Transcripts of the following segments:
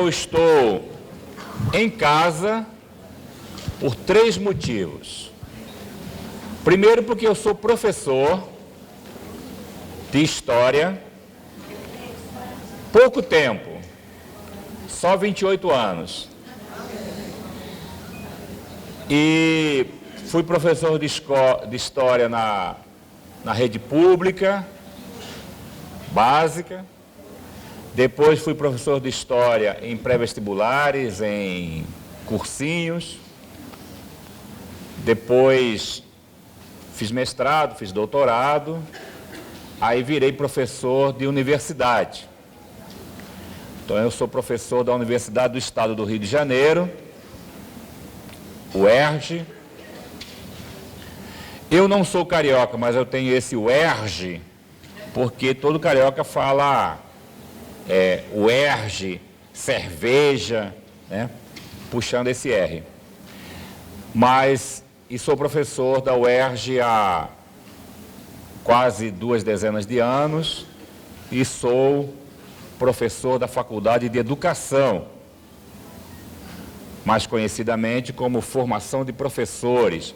eu estou em casa por 3 motivos. Primeiro, porque eu sou professor de História, pouco tempo, só 28 anos. E fui professor de História na rede pública, básica. Depois fui professor de História em pré-vestibulares, em cursinhos. Depois fiz mestrado, fiz doutorado. Aí virei professor de universidade. Então eu sou professor da Universidade do Estado do Rio de Janeiro, UERJ. Eu não sou carioca, mas eu tenho esse UERJ, porque todo carioca fala UERJ, cerveja, né? Puxando esse R. E sou professor da UERJ há quase 2 dezenas de anos e sou professor da Faculdade de Educação, mais conhecidamente como Formação de Professores.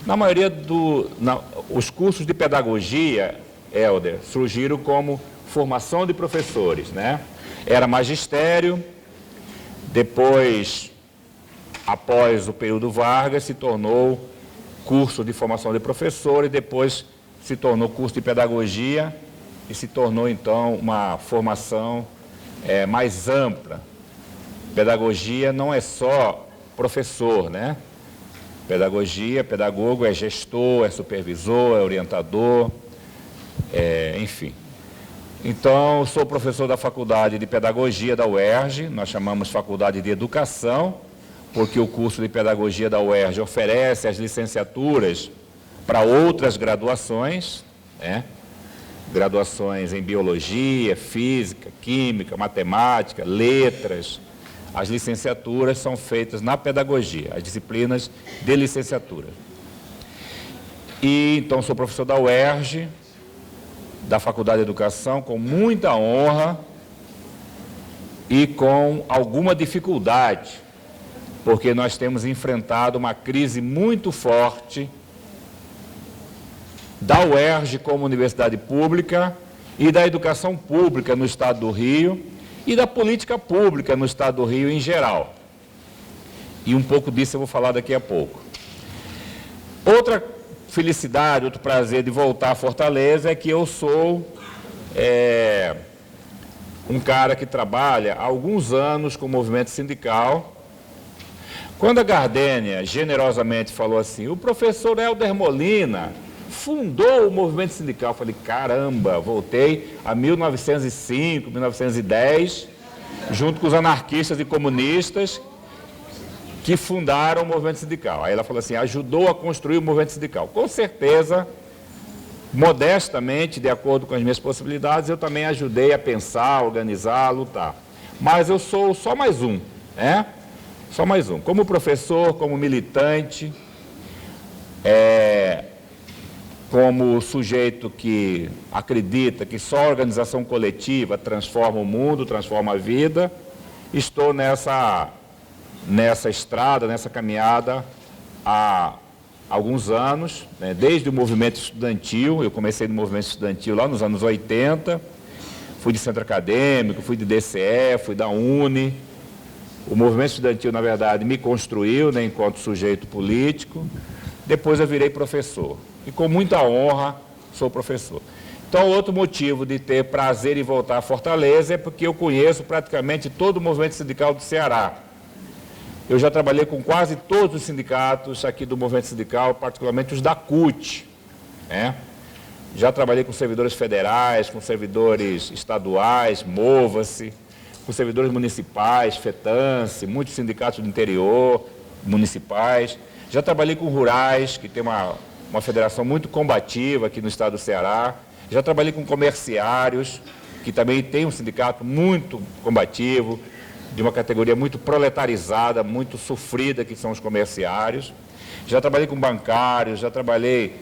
Na maioria os cursos de pedagogia, Helder, surgiram como formação de professores, né? Era magistério, depois, após o período Vargas, se tornou curso de formação de professor e depois se tornou curso de pedagogia e se tornou, então, uma formação mais ampla. Pedagogia não é só professor, né? Pedagogia, pedagogo é gestor, é supervisor, é orientador, enfim. Então, sou professor da Faculdade de Pedagogia da UERJ, nós chamamos Faculdade de Educação, porque o curso de Pedagogia da UERJ oferece as licenciaturas para outras graduações, né? Graduações em Biologia, Física, Química, Matemática, Letras. As licenciaturas são feitas na pedagogia, as disciplinas de licenciatura. E então sou professor da UERJ, da Faculdade de Educação, com muita honra e com alguma dificuldade, porque nós temos enfrentado uma crise muito forte da UERJ como universidade pública e da educação pública no Estado do Rio e da política pública no Estado do Rio em geral. E um pouco disso eu vou falar daqui a pouco. Outra felicidade, outro prazer de voltar a Fortaleza é que eu sou um cara que trabalha há alguns anos com o movimento sindical. Quando a Gardênia generosamente falou assim, o professor Helder Molina fundou o movimento sindical, eu falei, caramba, voltei a 1905, 1910, junto com os anarquistas e comunistas que fundaram o movimento sindical. Aí ela falou assim, ajudou a construir o movimento sindical. Com certeza, modestamente, de acordo com as minhas possibilidades, eu também ajudei a pensar, a organizar, a lutar. Mas eu sou só mais um, né? Só mais um. Como professor, como militante, como sujeito que acredita que só a organização coletiva transforma o mundo, transforma a vida, estou nessa estrada, nessa caminhada há alguns anos, né? Desde o movimento estudantil. Eu comecei no movimento estudantil lá nos anos 80, fui de centro acadêmico, fui de DCE, fui da UNE. O movimento estudantil, na verdade, me construiu, né, enquanto sujeito político. Depois eu virei professor. E com muita honra sou professor. Então, outro motivo de ter prazer em voltar a Fortaleza é porque eu conheço praticamente todo o movimento sindical do Ceará. Eu já trabalhei com quase todos os sindicatos aqui do movimento sindical, particularmente os da CUT, né? Já trabalhei com servidores federais, com servidores estaduais, Mova-se, com servidores municipais, FETANCE, muitos sindicatos do interior, municipais. Já trabalhei com rurais, que tem uma federação muito combativa aqui no estado do Ceará. Já trabalhei com comerciários, que também tem um sindicato muito combativo, de uma categoria muito proletarizada, muito sofrida, que são os comerciários. Já trabalhei com bancários, já trabalhei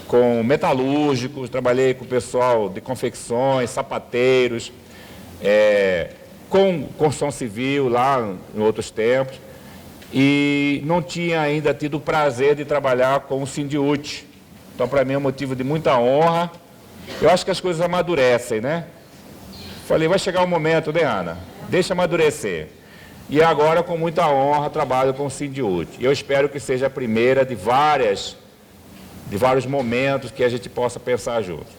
com metalúrgicos, trabalhei com o pessoal de confecções, sapateiros, com construção civil lá em outros tempos, e não tinha ainda tido o prazer de trabalhar com o Sindiúti. Então, para mim, é um motivo de muita honra. Eu acho que as coisas amadurecem, né? Falei, vai chegar o momento, né, Ana? Deixa amadurecer. E agora, com muita honra, trabalho com o Sindiúti. E eu espero que seja a primeira de vários momentos que a gente possa pensar juntos.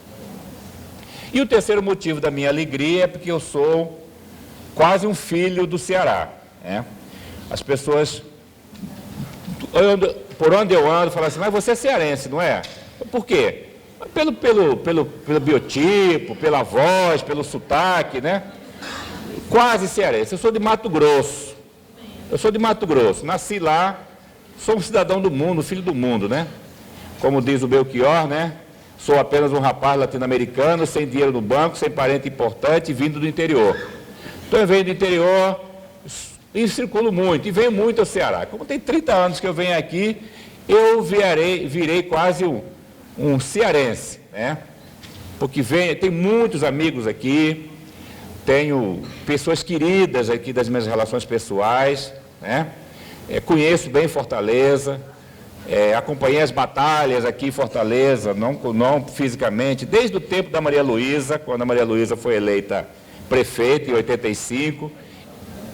E o terceiro motivo da minha alegria é porque eu sou quase um filho do Ceará, né? As pessoas, por onde eu ando, falam assim, mas você é cearense, não é? Por quê? Pelo biotipo, pela voz, pelo sotaque, né? Quase cearense. Eu sou de Mato Grosso. Nasci lá, sou um cidadão do mundo, filho do mundo, né? Como diz o Belchior, né? Sou apenas um rapaz latino-americano, sem dinheiro no banco, sem parente importante, vindo do interior. Então eu venho do interior e circulo muito, e venho muito ao Ceará. Como tem 30 anos que eu venho aqui, eu virei quase um cearense, né? Porque tem muitos amigos aqui, tenho pessoas queridas aqui das minhas relações pessoais, né? Conheço bem Fortaleza, acompanhei as batalhas aqui em Fortaleza, não fisicamente, desde o tempo da Maria Luísa, quando a Maria Luísa foi eleita prefeita em 85,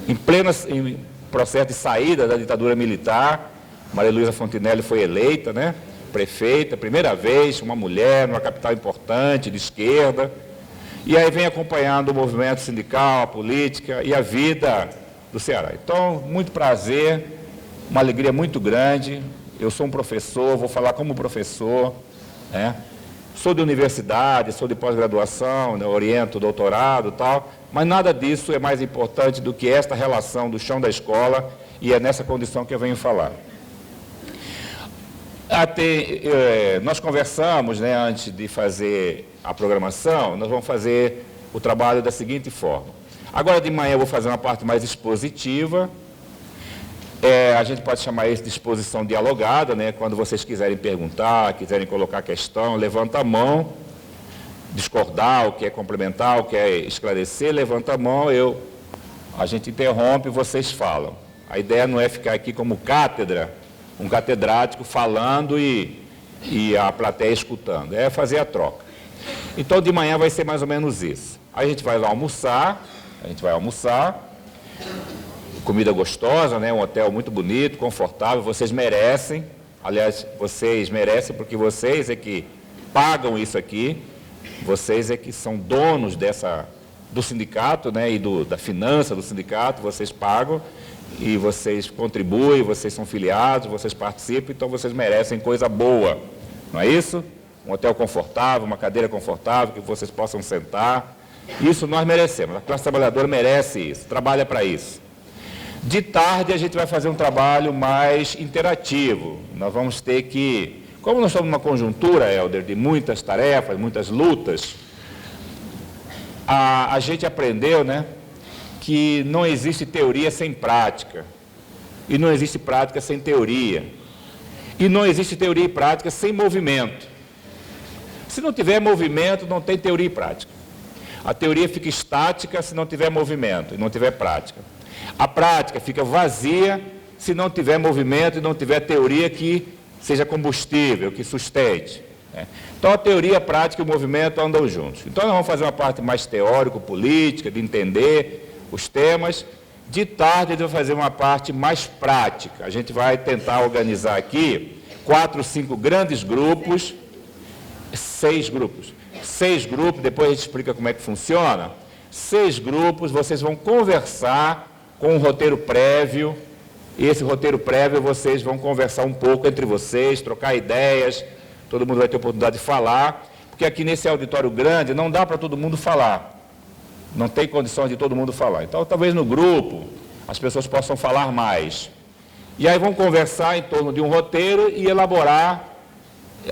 em processo de saída da ditadura militar, Maria Luísa Fontinelli foi eleita, né? Prefeita, primeira vez, uma mulher numa capital importante, de esquerda, e aí vem acompanhando o movimento sindical, a política e a vida do Ceará. Então, muito prazer, uma alegria muito grande. Eu sou um professor, vou falar como professor, né? Sou de universidade, sou de pós-graduação, né? Oriento, doutorado e tal, mas nada disso é mais importante do que esta relação do chão da escola, e é nessa condição que eu venho falar. Nós conversamos, né, antes de fazer a programação, nós vamos fazer o trabalho da seguinte forma. Agora de manhã eu vou fazer uma parte mais expositiva. A gente pode chamar isso de exposição dialogada, né? Quando vocês quiserem perguntar, quiserem colocar questão, levanta a mão, discordar, ou quer complementar, ou quer esclarecer, levanta a mão, a gente interrompe e vocês falam. A ideia não é ficar aqui como cátedra, um catedrático falando e a plateia escutando, é fazer a troca. Então, de manhã vai ser mais ou menos isso. Aí a gente vai lá almoçar, comida gostosa, né? Um hotel muito bonito, confortável, vocês merecem, aliás, vocês merecem porque vocês é que pagam isso aqui, vocês é que são donos do sindicato, né? E da finança do sindicato, vocês pagam, e vocês contribuem, vocês são filiados, vocês participam, então vocês merecem coisa boa, não é isso? Um hotel confortável, uma cadeira confortável, que vocês possam sentar, isso nós merecemos, a classe trabalhadora merece isso, trabalha para isso. De tarde a gente vai fazer um trabalho mais interativo, nós vamos ter que, como nós estamos numa conjuntura, Helder, de muitas tarefas, muitas lutas, a gente aprendeu, né, que não existe teoria sem prática, e não existe prática sem teoria, e não existe teoria e prática sem movimento. Se não tiver movimento, não tem teoria e prática. A teoria fica estática se não tiver movimento e não tiver prática. A prática fica vazia se não tiver movimento e não tiver teoria que seja combustível, que sustente, né? Então, a teoria, a prática e o movimento andam juntos. Então, nós vamos fazer uma parte mais teórico-política, de entender os temas. De tarde, a gente vai fazer uma parte mais prática. A gente vai tentar organizar aqui 4 ou 5 grandes grupos, 6 grupos, depois a gente explica como é que funciona. 6 grupos, vocês vão conversar com um roteiro prévio, e esse roteiro prévio vocês vão conversar um pouco entre vocês, trocar ideias, todo mundo vai ter oportunidade de falar, porque aqui nesse auditório grande não dá para todo mundo falar. Não tem condições de todo mundo falar. Então, talvez no grupo, as pessoas possam falar mais. E aí vão conversar em torno de um roteiro e elaborar,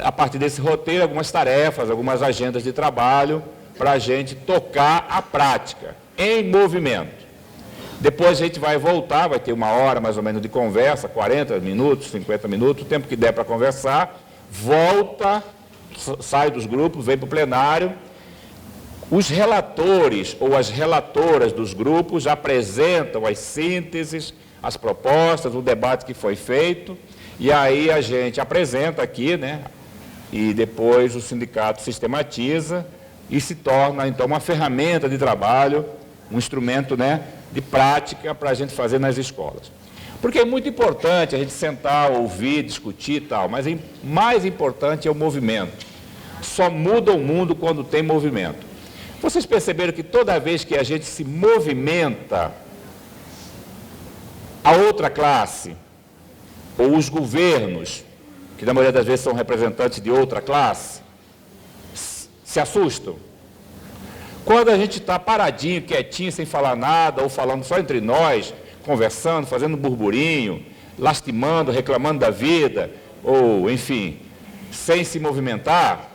a partir desse roteiro, algumas tarefas, algumas agendas de trabalho, para a gente tocar a prática, em movimento. Depois a gente vai voltar, vai ter 1 hora mais ou menos de conversa, 40 minutos, 50 minutos, o tempo que der para conversar, volta, sai dos grupos, vem para o plenário. Os relatores ou as relatoras dos grupos apresentam as sínteses, as propostas, o debate que foi feito, e aí a gente apresenta aqui, né? E depois o sindicato sistematiza e se torna, então, uma ferramenta de trabalho, um instrumento, né, de prática para a gente fazer nas escolas. Porque é muito importante a gente sentar, ouvir, discutir e tal, mas mais importante é o movimento. Só muda o mundo quando tem movimento. Vocês perceberam que toda vez que a gente se movimenta, a outra classe, ou os governos, que na maioria das vezes são representantes de outra classe, se assustam? Quando a gente está paradinho, quietinho, sem falar nada, ou falando só entre nós, conversando, fazendo burburinho, lastimando, reclamando da vida, ou, enfim, sem se movimentar,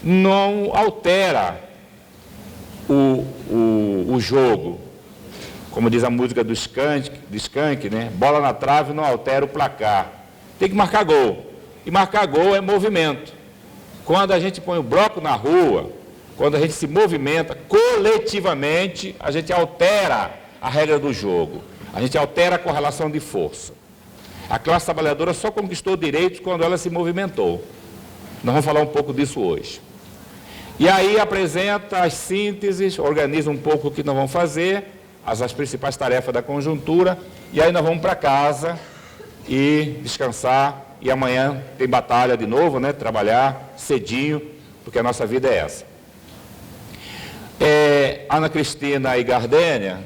não altera o jogo. Como diz a música do Skank, né? Bola na trave não altera o placar. Tem que marcar gol. E marcar gol é movimento. Quando a gente põe o bloco na rua, quando a gente se movimenta coletivamente, a gente altera a regra do jogo. A gente altera a correlação de força. A classe trabalhadora só conquistou direitos quando ela se movimentou. Nós vamos falar um pouco disso hoje. E aí apresenta as sínteses, organiza um pouco o que nós vamos fazer, as principais tarefas da conjuntura, e aí nós vamos para casa e descansar, e amanhã tem batalha de novo, né? Trabalhar cedinho, porque a nossa vida é essa. Ana Cristina e Gardênia,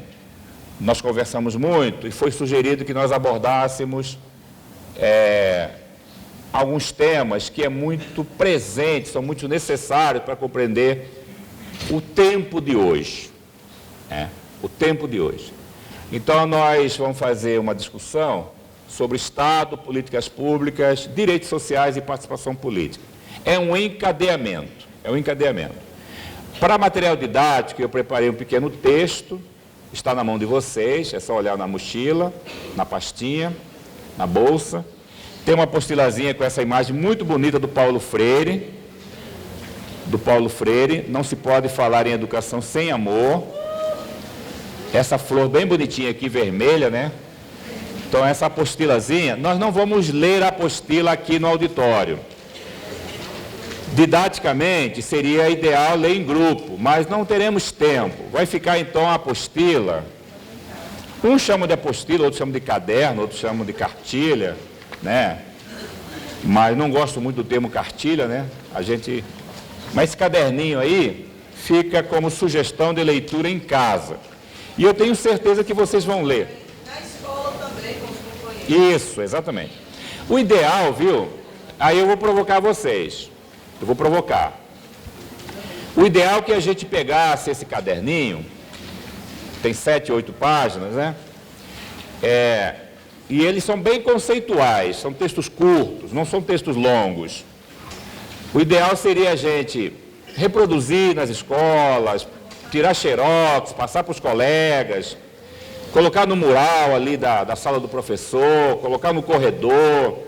nós conversamos muito, e foi sugerido que nós abordássemos alguns temas que é muito presente, são muito necessários para compreender o tempo de hoje. O tempo de hoje. Então, nós vamos fazer uma discussão sobre Estado, políticas públicas, direitos sociais e participação política. É um encadeamento, Para material didático, eu preparei um pequeno texto, está na mão de vocês, é só olhar na mochila, na pastinha, na bolsa. Tem uma apostilazinha com essa imagem muito bonita do Paulo Freire. Não se pode falar em educação sem amor. Essa flor bem bonitinha aqui, vermelha, né? Então, essa apostilazinha, nós não vamos ler a apostila aqui no auditório. Didaticamente, seria ideal ler em grupo, mas não teremos tempo. Vai ficar, então, a apostila. Uns chamam de apostila, outros chamam de caderno, outros chamam de cartilha, né? Mas não gosto muito do termo cartilha, né? Mas esse caderninho aí fica como sugestão de leitura em casa. E eu tenho certeza que vocês vão ler. Na escola também, com os companheiros. Isso, exatamente. O ideal, viu? Aí eu vou provocar vocês. O ideal é que a gente pegasse esse caderninho, tem 7, 8 páginas, né? E eles são bem conceituais, são textos curtos, não são textos longos. O ideal seria a gente reproduzir nas escolas, tirar xerox, passar para os colegas, colocar no mural ali da sala do professor, colocar no corredor,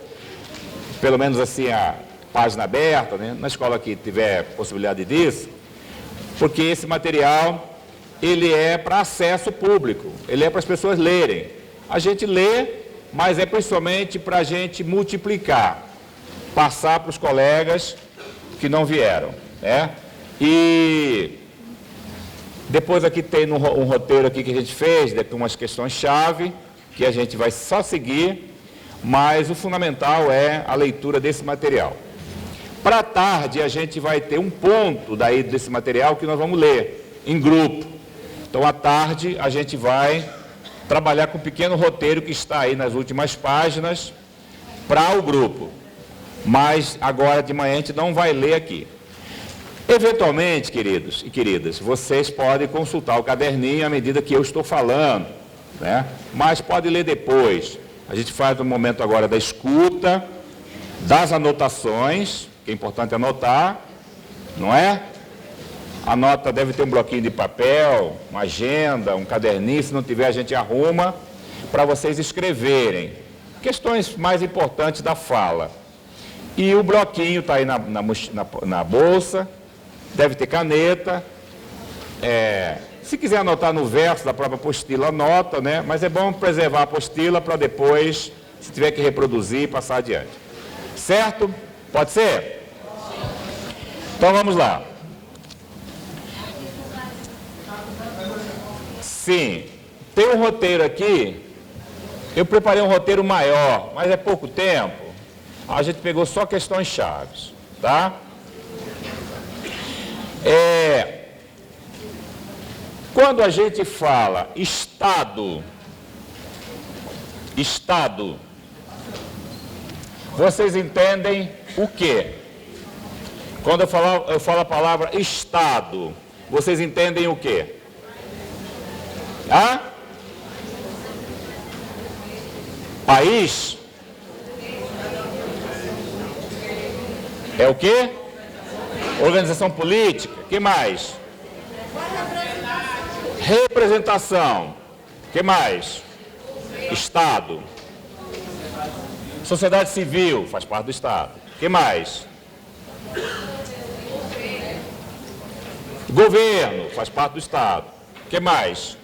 pelo menos assim a página aberta, né? Na escola que tiver possibilidade disso, porque esse material, ele é para acesso público, ele é para as pessoas lerem. A gente lê, mas é principalmente para a gente multiplicar, passar para os colegas que não vieram, né? E depois aqui tem um roteiro aqui que a gente fez, com umas questões-chave, que a gente vai só seguir, mas o fundamental é a leitura desse material. Para a tarde, a gente vai ter um ponto daí desse material que nós vamos ler em grupo. Então, à tarde, a gente vai trabalhar com um pequeno roteiro que está aí nas últimas páginas para o grupo. Mas agora de manhã a gente não vai ler aqui. Eventualmente, queridos e queridas, vocês podem consultar o caderninho à medida que eu estou falando, né? Mas pode ler depois. A gente faz um momento agora da escuta, das anotações, que é importante anotar, não é? A nota deve ter um bloquinho de papel, uma agenda, um caderninho, se não tiver a gente arruma, para vocês escreverem. Questões mais importantes da fala. E o bloquinho está aí na bolsa, deve ter caneta, se quiser anotar no verso da própria apostila, anota, né? Mas é bom preservar a apostila para depois, se tiver que reproduzir, passar adiante. Certo? Pode ser? Então vamos lá. Sim, tem um roteiro aqui. Eu preparei um roteiro maior, mas é pouco tempo. A gente pegou só questões chaves, tá? Quando a gente fala Estado, vocês entendem o quê? Quando eu falo a palavra Estado, vocês entendem o quê? País? É o quê? Organização política. O que mais? Representação. O que mais? Estado. Sociedade civil, faz parte do Estado. O que mais? Governo, faz parte do Estado. O que mais?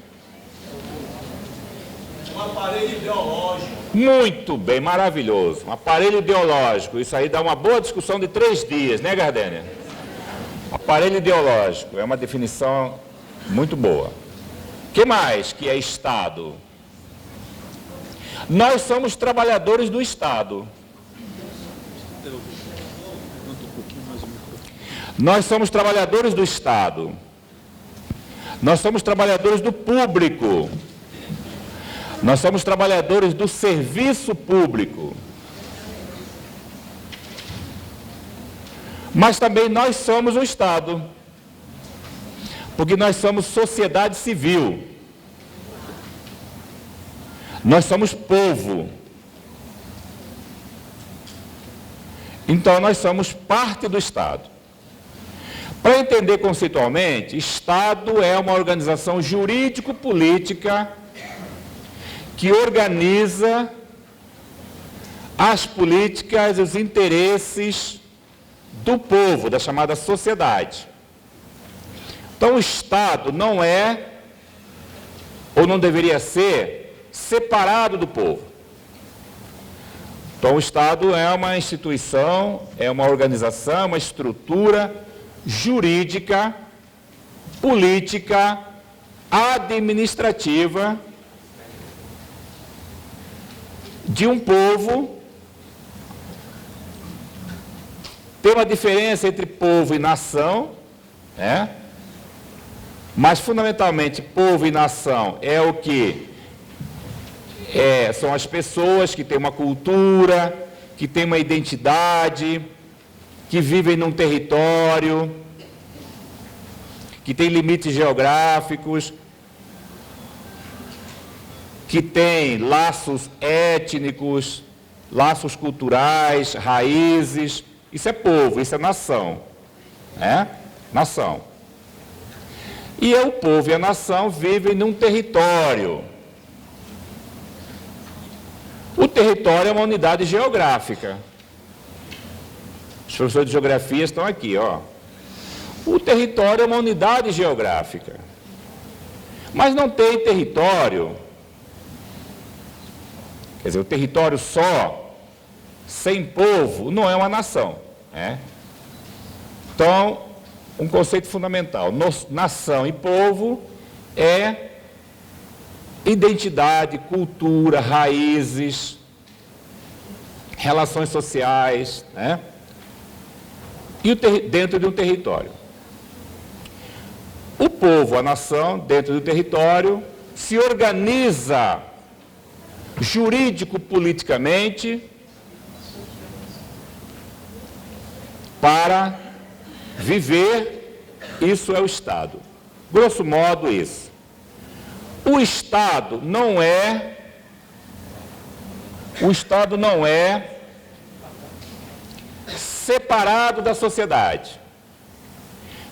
Um aparelho ideológico. Muito bem, maravilhoso. Um aparelho ideológico. Isso aí dá uma boa discussão de 3 dias, né, Gardênia? Aparelho ideológico é uma definição muito boa. O que mais que é Estado? Nós somos trabalhadores do Estado. Nós somos trabalhadores do Estado. Nós somos trabalhadores do público. Nós somos trabalhadores do serviço público. Mas também nós somos o Estado. Porque nós somos sociedade civil. Nós somos povo. Então nós somos parte do Estado. Para entender conceitualmente, Estado é uma organização jurídico-política que organiza as políticas e os interesses do povo, da chamada sociedade. Então o Estado não é, ou não deveria ser, separado do povo. Então o Estado é uma instituição, é uma organização, uma estrutura jurídica, política, administrativa de um povo. Tem uma diferença entre povo e nação, né? Mas fundamentalmente povo e nação é o que são as pessoas que têm uma cultura, que têm uma identidade, que vivem num território, que têm limites geográficos, que têm laços étnicos, laços culturais, raízes. Isso é povo, isso é nação, né? Nação. E o povo e a nação vivem num território. O território é uma unidade geográfica. Os professores de geografia estão aqui, ó. O território é uma unidade geográfica. Mas não tem território. Quer dizer, o território só, sem povo, não é uma nação, né? Então, um conceito fundamental. Nação e povo é identidade, cultura, raízes, relações sociais, né? E dentro de um território. O povo, a nação, dentro do território, se organiza jurídico-politicamente para viver. Isso é o Estado. Grosso modo, isso. O Estado não é separado da sociedade.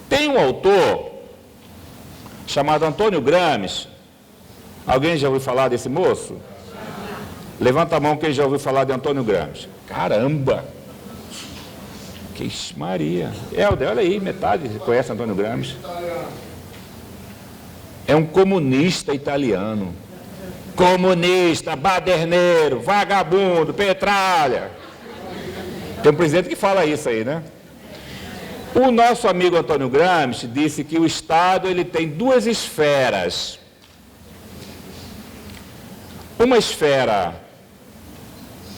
Tem um autor chamado Antônio Gramsci. Alguém já ouviu falar desse moço? Levanta a mão quem já ouviu falar de Antônio Gramsci. Caramba! Que Maria! Helder, olha aí, metade conhece Antônio Gramsci. é um comunista italiano. Comunista, baderneiro, vagabundo, petralha. Tem um presidente que fala isso aí, né? O nosso amigo Antônio Gramsci disse que o Estado ele tem duas esferas. Uma esfera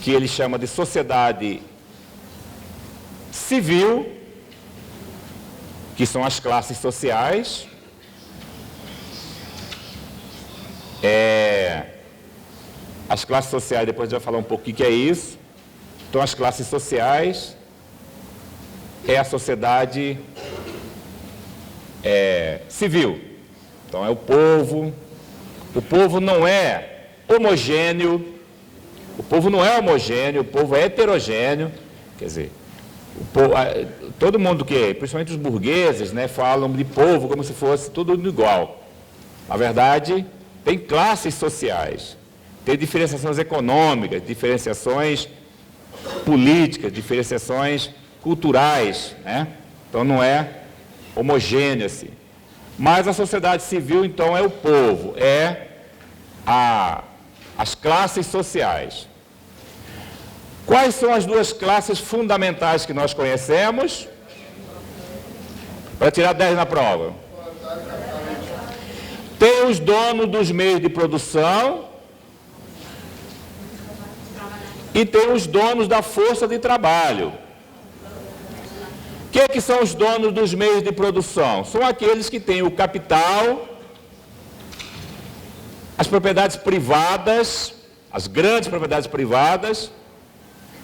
que ele chama de sociedade civil, que são as classes sociais. As classes sociais, depois a gente vai falar um pouco o que é isso. Então, as classes sociais é a sociedade civil. Então, é o povo. O povo não é homogêneo. O povo não é homogêneo, o povo é heterogêneo. Quer dizer, todo mundo que, principalmente os burgueses, né, falam de povo como se fosse tudo igual. Na verdade, tem classes sociais, tem diferenciações econômicas, diferenciações políticas, diferenciações culturais, né? Então não é homogêneo assim. Mas a sociedade civil, então, é o povo, as classes sociais. Quais são as duas classes fundamentais que nós conhecemos? Para tirar 10 na prova. Tem os donos dos meios de produção e tem os donos da força de trabalho. O que são os donos dos meios de produção? São aqueles que têm o capital, as propriedades privadas, as grandes propriedades privadas,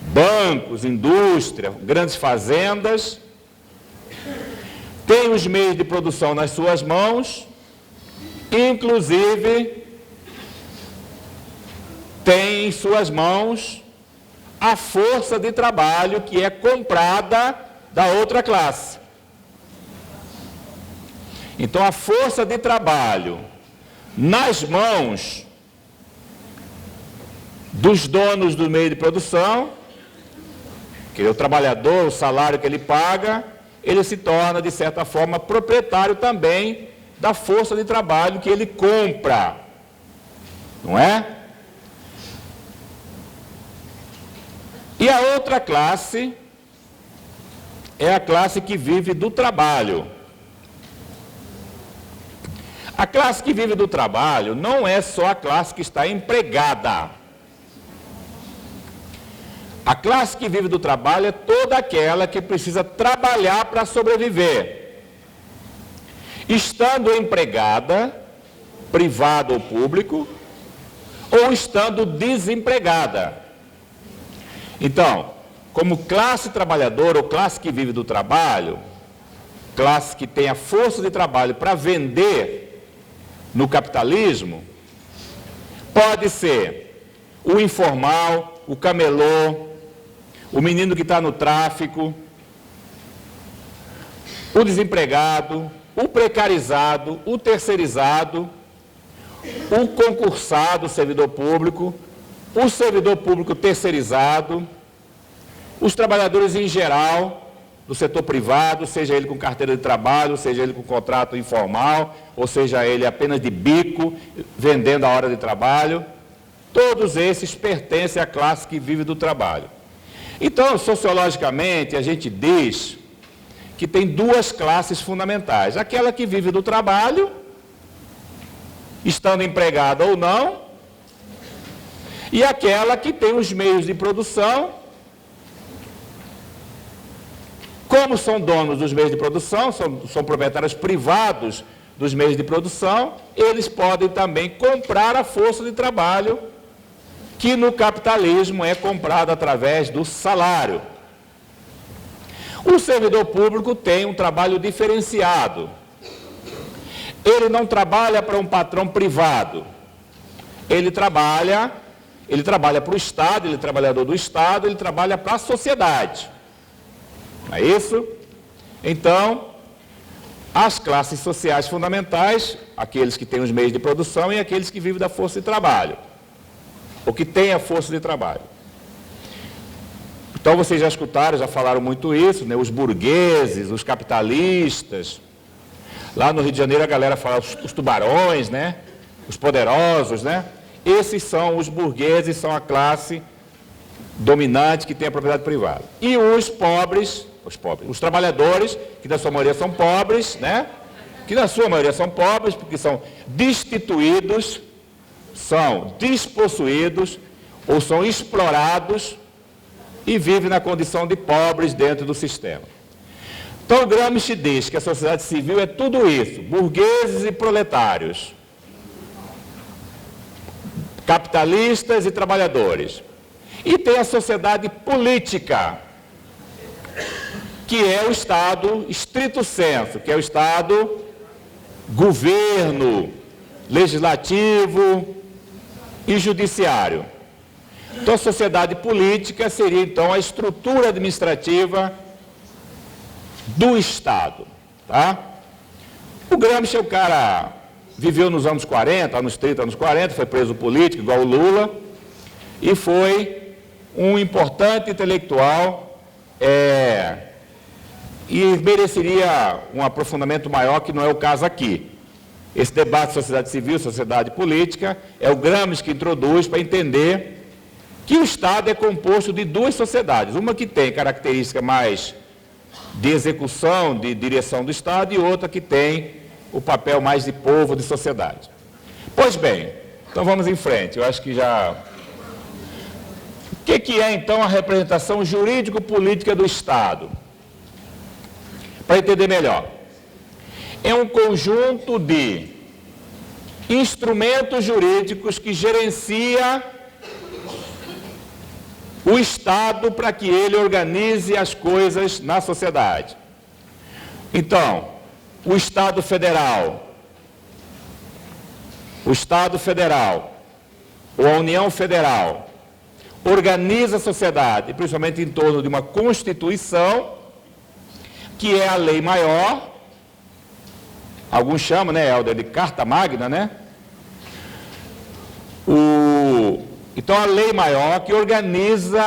bancos, indústria, grandes fazendas, têm os meios de produção nas suas mãos, inclusive tem em suas mãos a força de trabalho que é comprada da outra classe. Então, a força de trabalho nas mãos dos donos do meio de produção, que é o trabalhador, o salário que ele paga, ele se torna, de certa forma, proprietário também da força de trabalho que ele compra, não é? E a outra classe é a classe que vive do trabalho. A classe que vive do trabalho não é só a classe que está empregada. A classe que vive do trabalho é toda aquela que precisa trabalhar para sobreviver. Estando empregada, privado ou público, ou estando desempregada. Então, como classe trabalhadora ou classe que vive do trabalho, classe que tem a força de trabalho para vender no capitalismo, pode ser o informal, o camelô, o menino que está no tráfico, o desempregado, o precarizado, o terceirizado, o concursado, o servidor público terceirizado, os trabalhadores em geral do setor privado, seja ele com carteira de trabalho, seja ele com contrato informal, ou seja ele apenas de bico, vendendo a hora de trabalho, todos esses pertencem à classe que vive do trabalho. Então, sociologicamente, a gente diz que tem duas classes fundamentais. Aquela que vive do trabalho, estando empregada ou não, e aquela que tem os meios de produção. Como são donos dos meios de produção, são proprietários privados dos meios de produção, eles podem também comprar a força de trabalho, que no capitalismo é comprada através do salário. O servidor público tem um trabalho diferenciado. Ele não trabalha para um patrão privado. Ele trabalha para o Estado, ele é trabalhador do Estado, ele trabalha para a sociedade. Não é isso? Então, as classes sociais fundamentais, aqueles que têm os meios de produção e aqueles que vivem da força de trabalho, ou que têm a força de trabalho. Então, vocês já escutaram, já falaram muito isso, né? Os burgueses, os capitalistas. Lá no Rio de Janeiro a galera fala os tubarões, né? Os poderosos, né? Esses são os burgueses, são a classe dominante que tem a propriedade privada. E os pobres, os trabalhadores, que na sua maioria são pobres, né? Que na sua maioria são pobres porque são destituídos, são despossuídos ou são explorados e vivem na condição de pobres dentro do sistema. Então o Gramsci diz que a sociedade civil é tudo isso, burgueses e proletários, capitalistas e trabalhadores. E tem a sociedade política, que é o Estado estrito sensu, que é o Estado governo, legislativo e judiciário. Então a sociedade política seria então a estrutura administrativa do Estado. Tá? O Gramsci é o cara, viveu nos anos 40, anos 30, anos 40, foi preso político igual o Lula, e foi um importante intelectual e mereceria um aprofundamento maior, que não é o caso aqui. Esse debate de sociedade civil, sociedade política, é o Gramsci que introduz para entender que o Estado é composto de duas sociedades, uma que tem característica mais de execução, de direção do Estado, e outra que tem o papel mais de povo, de sociedade. Pois bem, então vamos em frente, eu acho que já... O que é então a representação jurídico-política do Estado? Para entender melhor, é um conjunto de instrumentos jurídicos que gerencia o Estado para que ele organize as coisas na sociedade. Então, o Estado Federal, ou a União Federal, organiza a sociedade, principalmente em torno de uma Constituição, que é a lei maior, alguns chamam, né, Helder, de Carta Magna, né? Então, a lei maior que organiza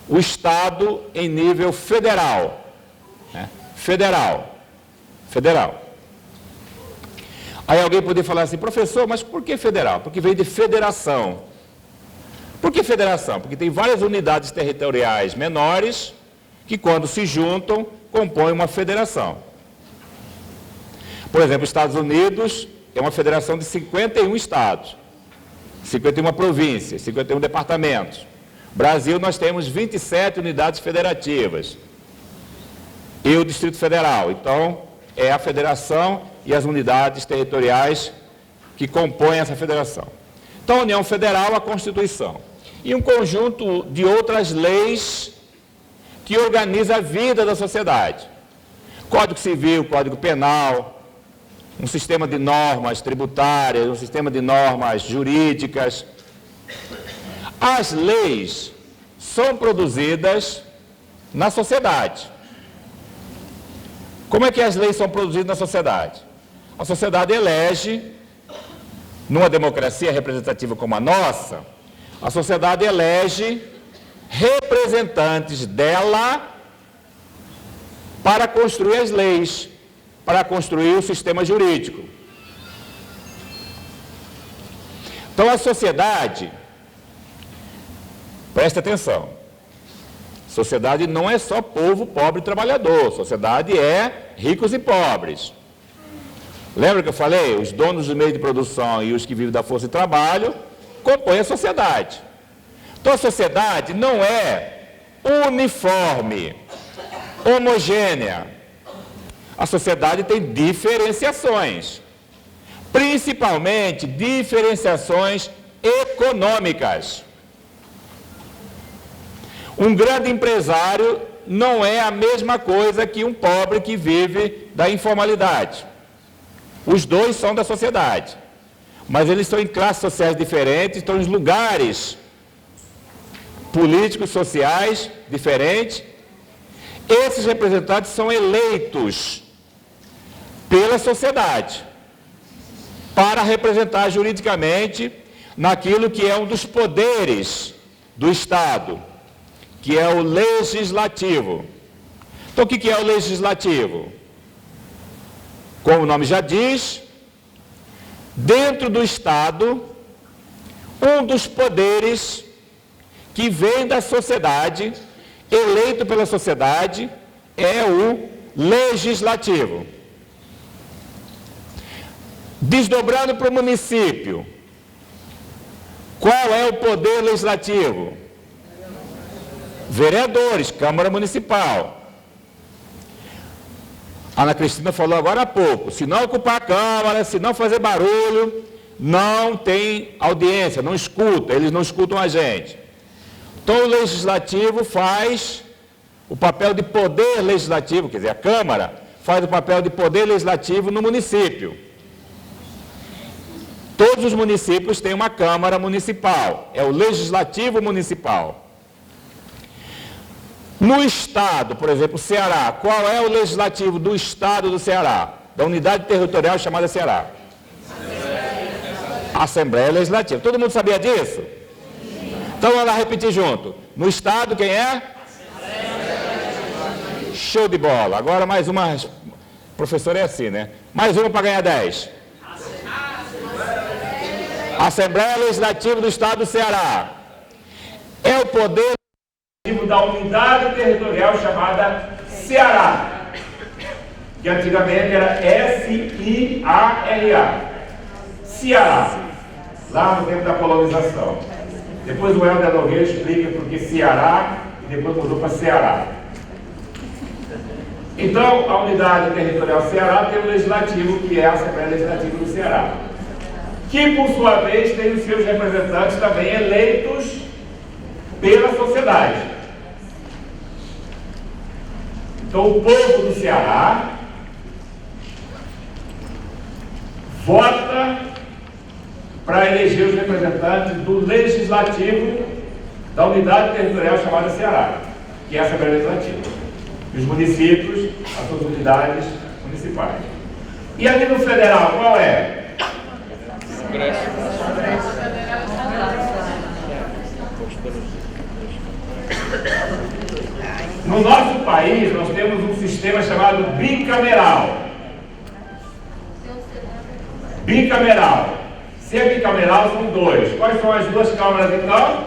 o Estado em nível federal. Né? Federal. Aí alguém poderia falar assim, professor, mas por que federal? Porque vem de federação. Por que federação? Porque tem várias unidades territoriais menores que, quando se juntam, compõem uma federação. Por exemplo, os Estados Unidos é uma federação de 51 estados, 51 províncias, 51 departamentos. Brasil, nós temos 27 unidades federativas e o Distrito Federal. Então, é a federação e as unidades territoriais que compõem essa federação. Então, a União Federal, a Constituição. E um conjunto de outras leis que organiza a vida da sociedade. Código Civil, Código Penal, um sistema de normas tributárias, um sistema de normas jurídicas. As leis são produzidas na sociedade. Como é que as leis são produzidas na sociedade? A sociedade elege, numa democracia representativa como a nossa, a sociedade elege representantes dela para construir as leis, para construir o sistema jurídico. Então a sociedade, presta atenção, sociedade não é só povo pobre e trabalhador, sociedade é ricos e pobres. Lembra que eu falei? Os donos do meio de produção e os que vivem da força de trabalho compõem a sociedade. Então a sociedade não é uniforme, homogênea. A sociedade tem diferenciações, principalmente diferenciações econômicas. Um grande empresário não é a mesma coisa que um pobre que vive da informalidade. Os dois são da sociedade, mas eles estão em classes sociais diferentes, estão em lugares políticos, sociais diferentes. Esses representantes são eleitos pela sociedade para representar juridicamente naquilo que é um dos poderes do Estado, que é o legislativo. Então, o que é o legislativo? Como o nome já diz, dentro do Estado, um dos poderes que vem da sociedade, eleito pela sociedade, é o legislativo. Desdobrando para o município, qual é o poder legislativo? Vereadores, Câmara Municipal. Ana Cristina falou agora há pouco, se não ocupar a Câmara, se não fazer barulho, não tem audiência, não escuta, eles não escutam a gente. Então o legislativo faz o papel de poder legislativo, quer dizer, a Câmara faz o papel de poder legislativo no município. Todos os municípios têm uma Câmara Municipal, é o Legislativo Municipal. No Estado, por exemplo, Ceará, qual é o legislativo do Estado do Ceará? Da unidade territorial chamada Ceará? Assembleia Legislativa. Todo mundo sabia disso? Então vamos lá repetir junto. No Estado, quem é? Show de bola. Agora mais uma. Professor é assim, né? Mais uma para ganhar 10. Assembleia Legislativa do Estado do Ceará. É o poder da unidade territorial chamada Ceará, que antigamente era S-I-A-R-A, Ceará, lá no tempo da colonização. Depois o Helder Nogueira explica por que Ceará e depois mudou para Ceará. Então, a unidade territorial Ceará tem o legislativo, que é a Assembleia Legislativa do Ceará, que por sua vez tem os seus representantes também eleitos pela sociedade. Então o povo do Ceará vota para eleger os representantes do legislativo da unidade territorial chamada Ceará, que é a Assembleia Legislativa. E os municípios, as suas unidades municipais. E a nível federal, qual é? No nosso país, nós temos um sistema chamado bicameral. Bicameral. Se é bicameral, são dois. Quais são as duas câmaras, então?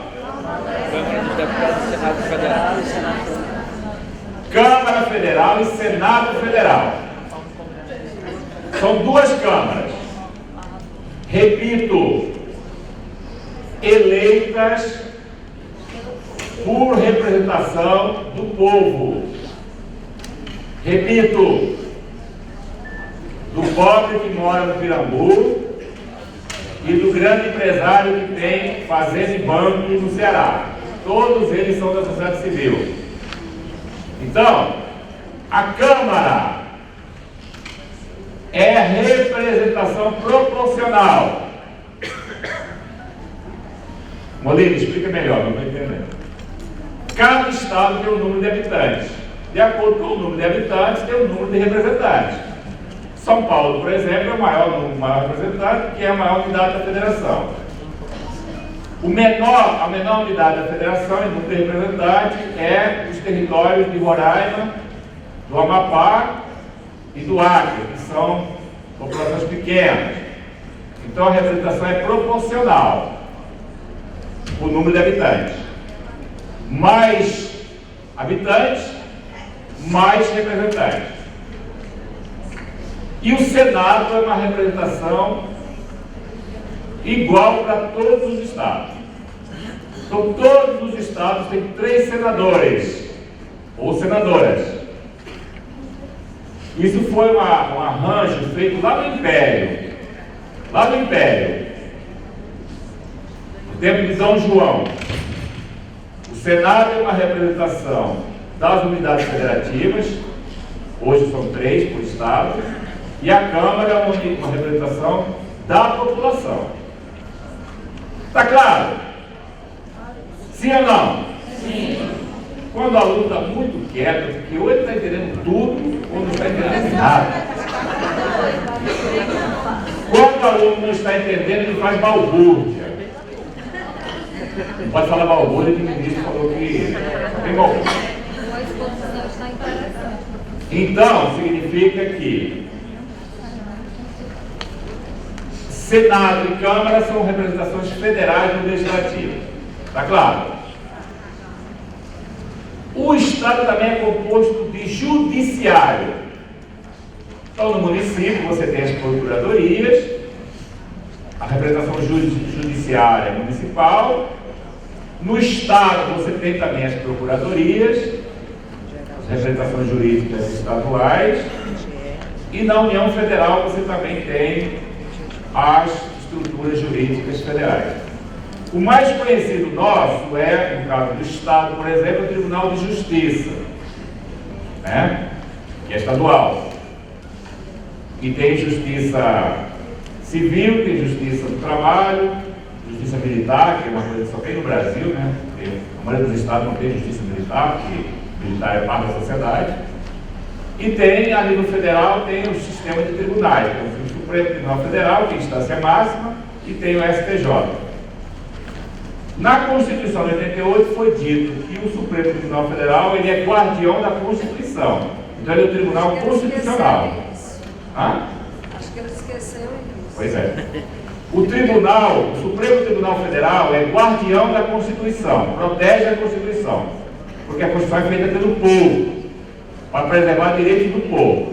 Câmara Federal e Senado Federal. São duas câmaras. Repito, eleitas por representação do povo. Repito, do pobre que mora no Pirambu e do grande empresário que tem fazenda e banco no Ceará. Todos eles são da sociedade civil. Então, a Câmara é representação proporcional. Molina, explica melhor, não estou entendendo. Cada estado tem um número de habitantes. De acordo com o número de habitantes, tem um número de representantes. São Paulo, por exemplo, é o maior representante, que é a maior unidade da federação. A menor unidade da federação em número de representantes é os territórios de Roraima, do Amapá e do Acre, que são populações pequenas. Então a representação é proporcional ao número de habitantes. Mais habitantes, mais representantes. E o Senado é uma representação igual para todos os estados. Então todos os estados têm 3 senadores ou senadoras. Isso foi um arranjo feito lá no Império. No tempo de Dom João. O Senado é uma representação das unidades federativas, hoje são 3 por estado, e a Câmara é uma representação da população. Está claro? Sim ou não? Sim. Quando o aluno está muito quieto, porque ou ele está entendendo tudo, ou não está entendendo nada. Quando o aluno não está entendendo, ele faz balbúrdia. Não pode falar balbúrdia, que o ministro falou que tem balbúrdia. Então, significa que Senado e Câmara são representações federais do Legislativo. Está claro? O Estado também é composto de judiciário. Então, no município, você tem as procuradorias, a representação judiciária municipal. No Estado, você tem também as procuradorias, as representações jurídicas estaduais. E na União Federal, você também tem as estruturas jurídicas federais. O mais conhecido nosso é, no caso do Estado, por exemplo, o Tribunal de Justiça, né? Que é estadual. E tem justiça civil, tem justiça do trabalho, justiça militar, que é uma coisa que só tem no Brasil, né? Porque a maioria dos estados não tem justiça militar, porque militar é parte da sociedade. E tem, a nível federal, tem o sistema de tribunais. Então, o Supremo Tribunal Federal, que é a instância máxima, e tem o STJ. Na Constituição de 88 foi dito que o Supremo Tribunal Federal ele é guardião da Constituição. Então ele é o Tribunal Constitucional. Acho que ele esqueceu isso. Pois é. O Supremo Tribunal Federal é guardião da Constituição, protege a Constituição, porque a Constituição é feita pelo povo, para preservar direitos do povo.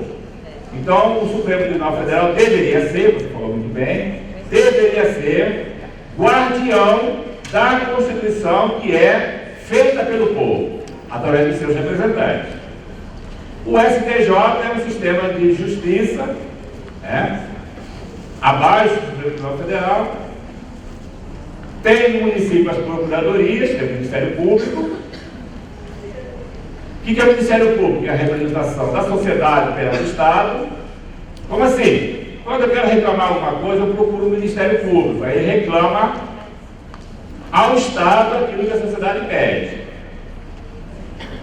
Então, o Supremo Tribunal Federal deveria ser, você falou muito bem, deveria ser guardião da Constituição que é feita pelo povo, através de seus representantes. O STJ é um sistema de justiça, né, abaixo do Supremo Tribunal Federal. Tem no município as procuradorias, tem o Ministério Público. O que é o Ministério Público? É a representação da sociedade perante o Estado. Como assim? Quando eu quero reclamar alguma coisa, eu procuro o Ministério Público. Aí ele reclama ao Estado aquilo que a sociedade pede.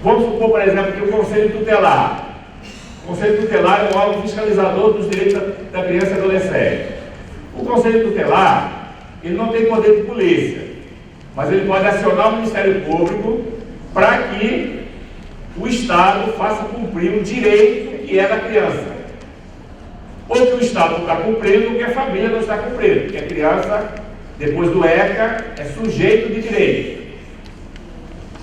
Vamos supor, por exemplo, que o Conselho Tutelar. O Conselho Tutelar é um órgão fiscalizador dos direitos da criança e adolescente. O Conselho Tutelar, ele não tem poder de polícia, mas ele pode acionar o Ministério Público para que o Estado faça cumprir o direito que é da criança. Ou que o Estado não está cumprindo, ou que a família não está cumprindo, porque a criança, depois do ECA, é sujeito de direito.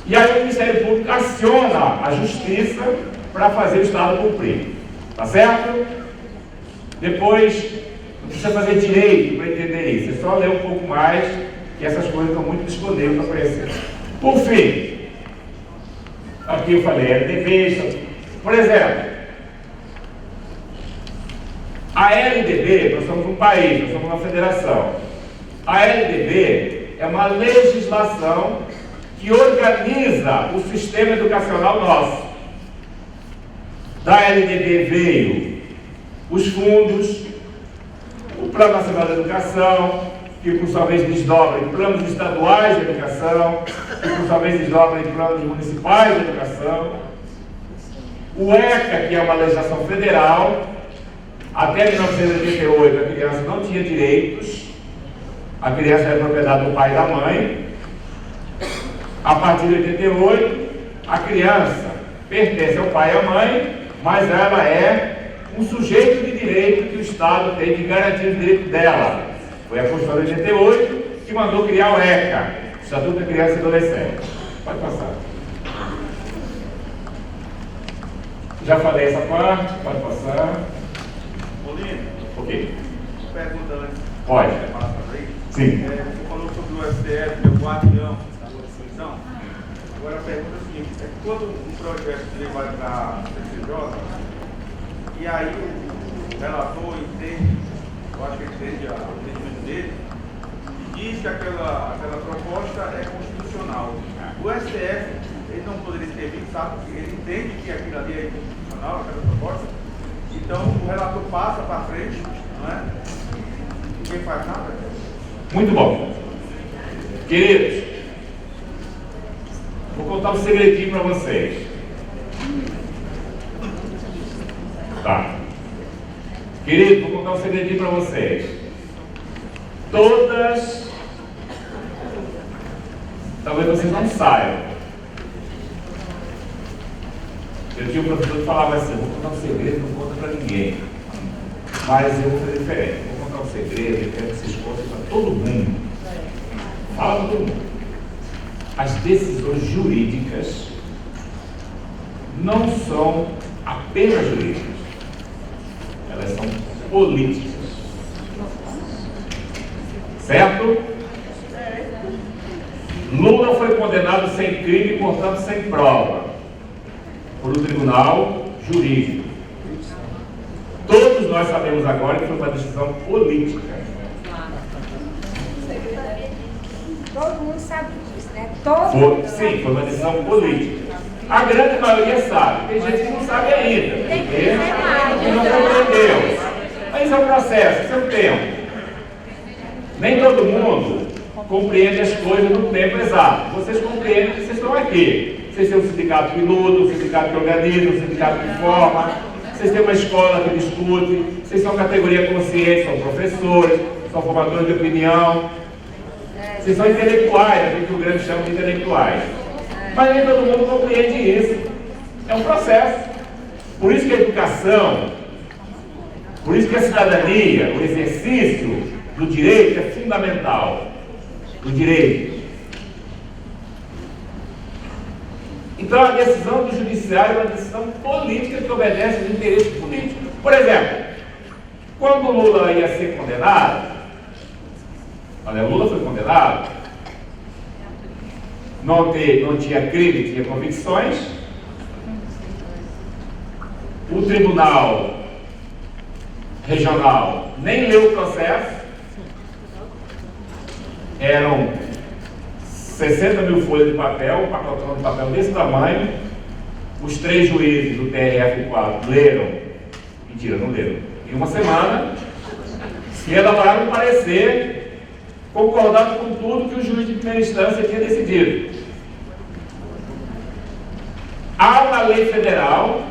E aí o Ministério Público aciona a Justiça para fazer o Estado cumprir. Tá certo? Depois, não precisa fazer direito para entender isso. É só ler um pouco mais, que essas coisas estão muito disponíveis para conhecer. Por fim, aqui eu falei, LDB, por exemplo, a LDB, nós somos um país, nós somos uma federação. A LDB é uma legislação que organiza o sistema educacional nosso. Da LDB veio os fundos, o Plano Nacional de Educação, que por sua vez desdobra em planos estaduais de educação, que por sua vez desdobra em planos municipais de educação. O ECA, que é uma legislação federal. Até 1988 a criança não tinha direitos, a criança era propriedade do pai e da mãe. A partir de 88, a criança pertence ao pai e à mãe, mas ela é um sujeito de direito que o Estado tem que garantir o direito dela. Foi a Constituição de 88 que mandou criar o ECA, Estatuto da Criança e Adolescente. Pode passar. Já falei essa parte, pode passar. Ok. Pergunta antes. Pode. Sim. Você falou sobre o STF, que é o guardião da Constituição. Agora a pergunta é a seguinte: quando um projeto de lei vai para a CCJ, e aí o relator entende, eu acho que ele entende o entendimento dele, e diz que aquela proposta é constitucional. O STF, ele não poderia escrever, sabe? Ele entende que aquilo ali é constitucional, aquela proposta. Então o relator passa para frente, não é? Ninguém faz nada. Muito bom. Queridos, vou contar um segredinho para vocês. Tá. Querido, vou contar um segredinho para vocês. Todas, talvez vocês não saibam. Eu tinha um professor que falava assim: vou contar um segredo, não conta para ninguém. Mas eu vou fazer diferente. Vou contar um segredo, eu quero que vocês contem para todo mundo. Fala para todo mundo. As decisões jurídicas não são apenas jurídicas, elas são políticas. Certo? Lula foi condenado sem crime, portanto sem prova, por um tribunal jurídico. Todos nós sabemos agora que foi uma decisão política. Todo mundo sabe disso, né? Sim, foi uma decisão política. A grande maioria sabe. Tem gente que não sabe ainda. E não compreendeu. Mas é um processo, isso é um tempo. Nem todo mundo compreende as coisas no tempo exato. Vocês compreendem que vocês estão aqui. Vocês têm um sindicato que luta, um sindicato que organiza, um sindicato que forma. Vocês têm uma escola que discute. Vocês são categoria consciente, são professores, são formadores de opinião. Vocês são intelectuais, aquilo que o Grande chama de intelectuais. Mas nem todo mundo compreende isso. É um processo. Por isso que a educação, por isso que a cidadania, o exercício do direito é fundamental. Do direito. Então a decisão do judiciário é uma decisão política que obedece aos interesses políticos. Por exemplo, quando Lula ia ser condenado, Lula foi condenado, não tinha crime, tinha convicções. O tribunal regional nem leu o processo. Eram 60 mil folhas de papel, um pacotão de papel desse tamanho. Os 3 juízes do TRF4 leram. Mentira, não leram. Em uma semana, e elaboraram um parecer concordado com tudo que o juiz de primeira instância tinha decidido. Há uma lei federal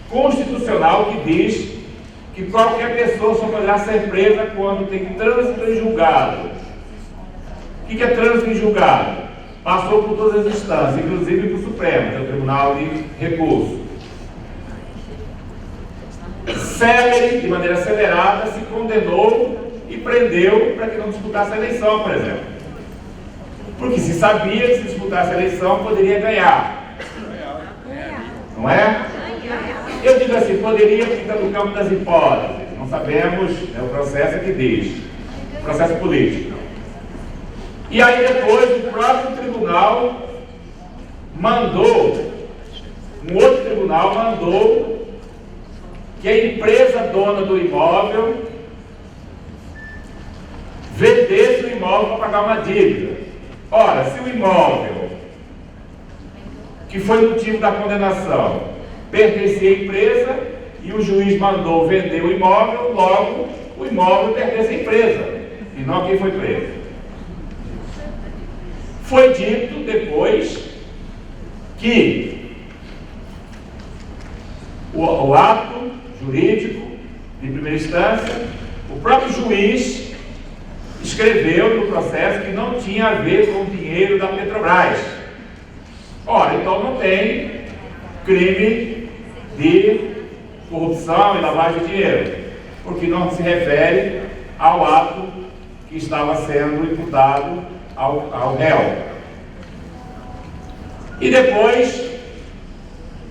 constitucional que diz que qualquer pessoa só poderá ser presa quando tem trânsito em julgado. O que é trânsito em julgado? Passou por todas as instâncias, inclusive para o Supremo, que é o Tribunal de Recurso. Célere, de maneira acelerada, se condenou e prendeu para que não disputasse a eleição, por exemplo. Porque se sabia que se disputasse a eleição poderia ganhar. Não é? Eu digo assim, poderia ficar no campo das hipóteses. Não sabemos, é o processo que diz. Processo político. E aí depois o próprio tribunal mandou, um outro tribunal mandou que a empresa dona do imóvel vendesse o imóvel para pagar uma dívida. Ora, se o imóvel, que foi o motivo da condenação, pertencia à empresa e o juiz mandou vender o imóvel, logo o imóvel pertence à empresa e não a quem foi preso. Foi dito depois que o ato jurídico de primeira instância, o próprio juiz escreveu no processo que não tinha a ver com o dinheiro da Petrobras. Ora, então não tem crime de corrupção e lavagem de dinheiro, porque não se refere ao ato que estava sendo imputado ao réu. E depois,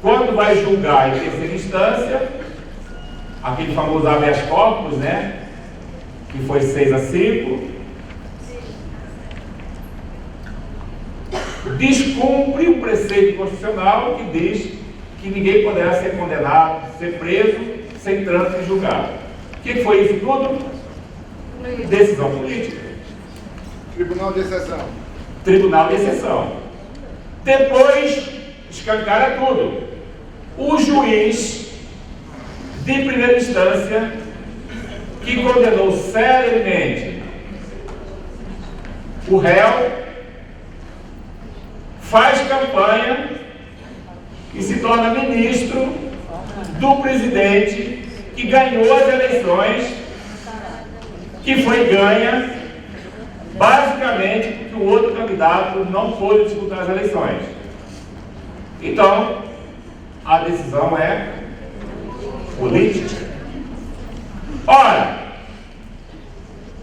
quando vai julgar em terceira instância, aquele famoso habeas corpus, né, que foi 6-5, descumpre o preceito constitucional que diz que ninguém poderá ser condenado, ser preso, sem trânsito em julgado. O que foi isso tudo? Decisão política. Tribunal de exceção. Tribunal de exceção. Depois, escancara tudo. O juiz de primeira instância, que condenou celeremente o réu, faz campanha e se torna ministro do presidente que ganhou as eleições, que foi ganha basicamente porque o outro candidato não pôde disputar as eleições. Então, a decisão é política. Ora,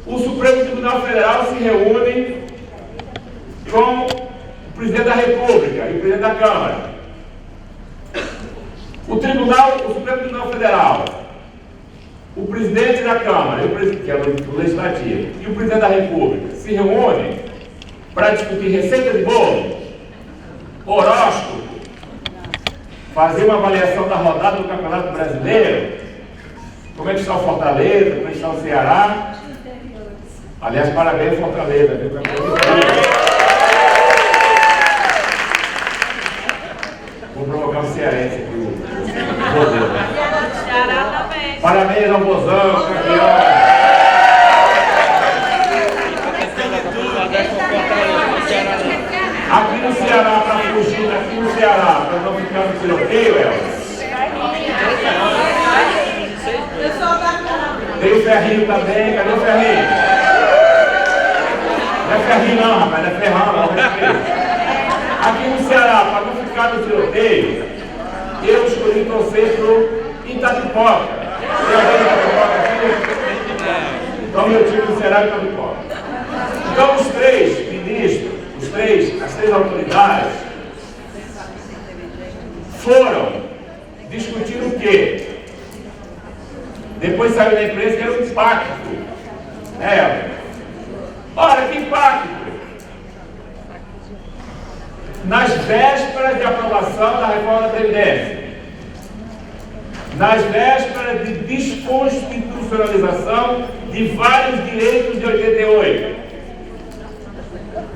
o Supremo Tribunal Federal se reúne com o Presidente da República e o Presidente da Câmara. O Supremo Tribunal Federal, o Presidente da Câmara, que é o Legislativo, e o Presidente da República se reúnem para discutir receita de bolo, horóscopo, fazer uma avaliação da rodada do Campeonato Brasileiro, como é que está o Fortaleza, como é que está o Ceará. Aliás, parabéns, Fortaleza. Vou provocar um cearense aqui. Ceará também. Parabéns ao Bozão, campeão. Aqui no Ceará, para fugir daqui no Ceará, para não ficar no tiroteio, Elvis. Tem o Ferrinho também, cadê o Ferrinho? Não é Ferrinho não, rapaz, não é Ferrão não. Aqui no Ceará, para não ficar no tiroteio, eu escolhi torcer pro Itapipoca. Tem alguém de Itapipoca aqui? Então meu time do Ceará é Itapipoca. Então os três ministros, as três autoridades foram discutir o quê? Depois saiu da imprensa que era um pacto. Ora, que pacto? Nas vésperas de aprovação da reforma da Previdência, nas vésperas de desconstitucionalização de vários direitos de 88,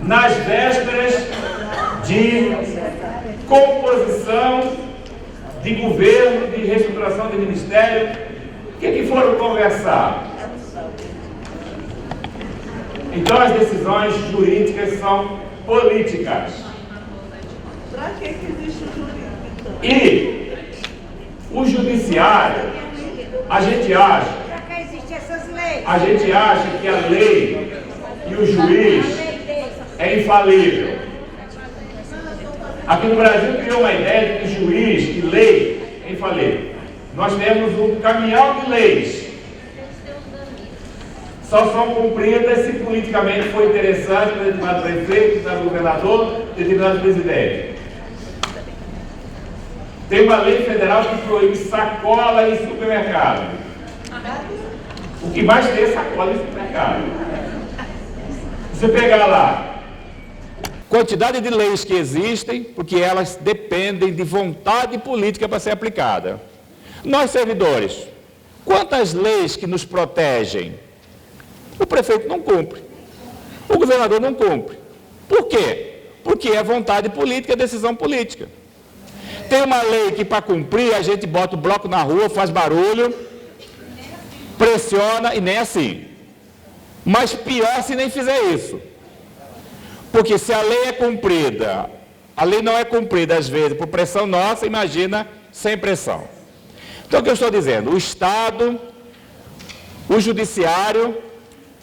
nas vésperas de composição de governo, de reestruturação de ministério, o que foram conversar? Então as decisões jurídicas são políticas. Para que existe o jurídico? E o judiciário, a gente acha que a lei e o juiz é infalível. Aqui no Brasil criou uma ideia de que juiz e lei é infalível. Nós temos um caminhão de leis. Só são cumpridas se politicamente for interessante para determinado prefeito, determinado governador, determinado presidente. Tem uma lei federal que proíbe sacola em supermercado. O que mais tem é sacola em supermercado. Você pegar lá, quantidade de leis que existem, porque elas dependem de vontade política para ser aplicada. Nós, servidores, quantas leis que nos protegem? O prefeito não cumpre. O governador não cumpre. Por quê? Porque é vontade política, é decisão política. Tem uma lei que, para cumprir, a gente bota o bloco na rua, faz barulho, pressiona e nem assim. Mas pior se nem fizer isso. Porque se a lei é cumprida, a lei não é cumprida às vezes por pressão nossa, imagina sem pressão. Então o que eu estou dizendo? O Estado, o Judiciário,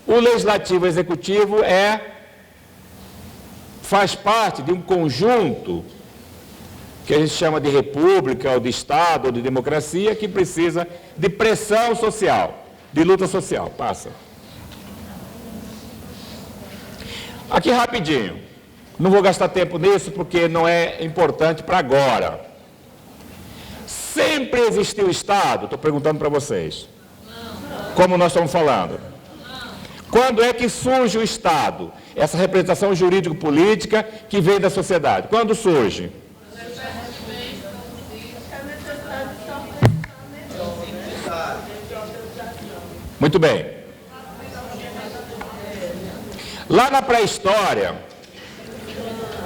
o Legislativo e o Executivo faz parte de um conjunto que a gente chama de república, ou de Estado, ou de democracia, que precisa de pressão social, de luta social. Passa. Aqui rapidinho, não vou gastar tempo nisso porque não é importante para agora. Sempre existiu Estado? Estou perguntando para vocês. Como nós estamos falando. Quando é que surge o Estado? Essa representação jurídico-política que vem da sociedade. Quando surge? Muito bem. Lá na pré-história,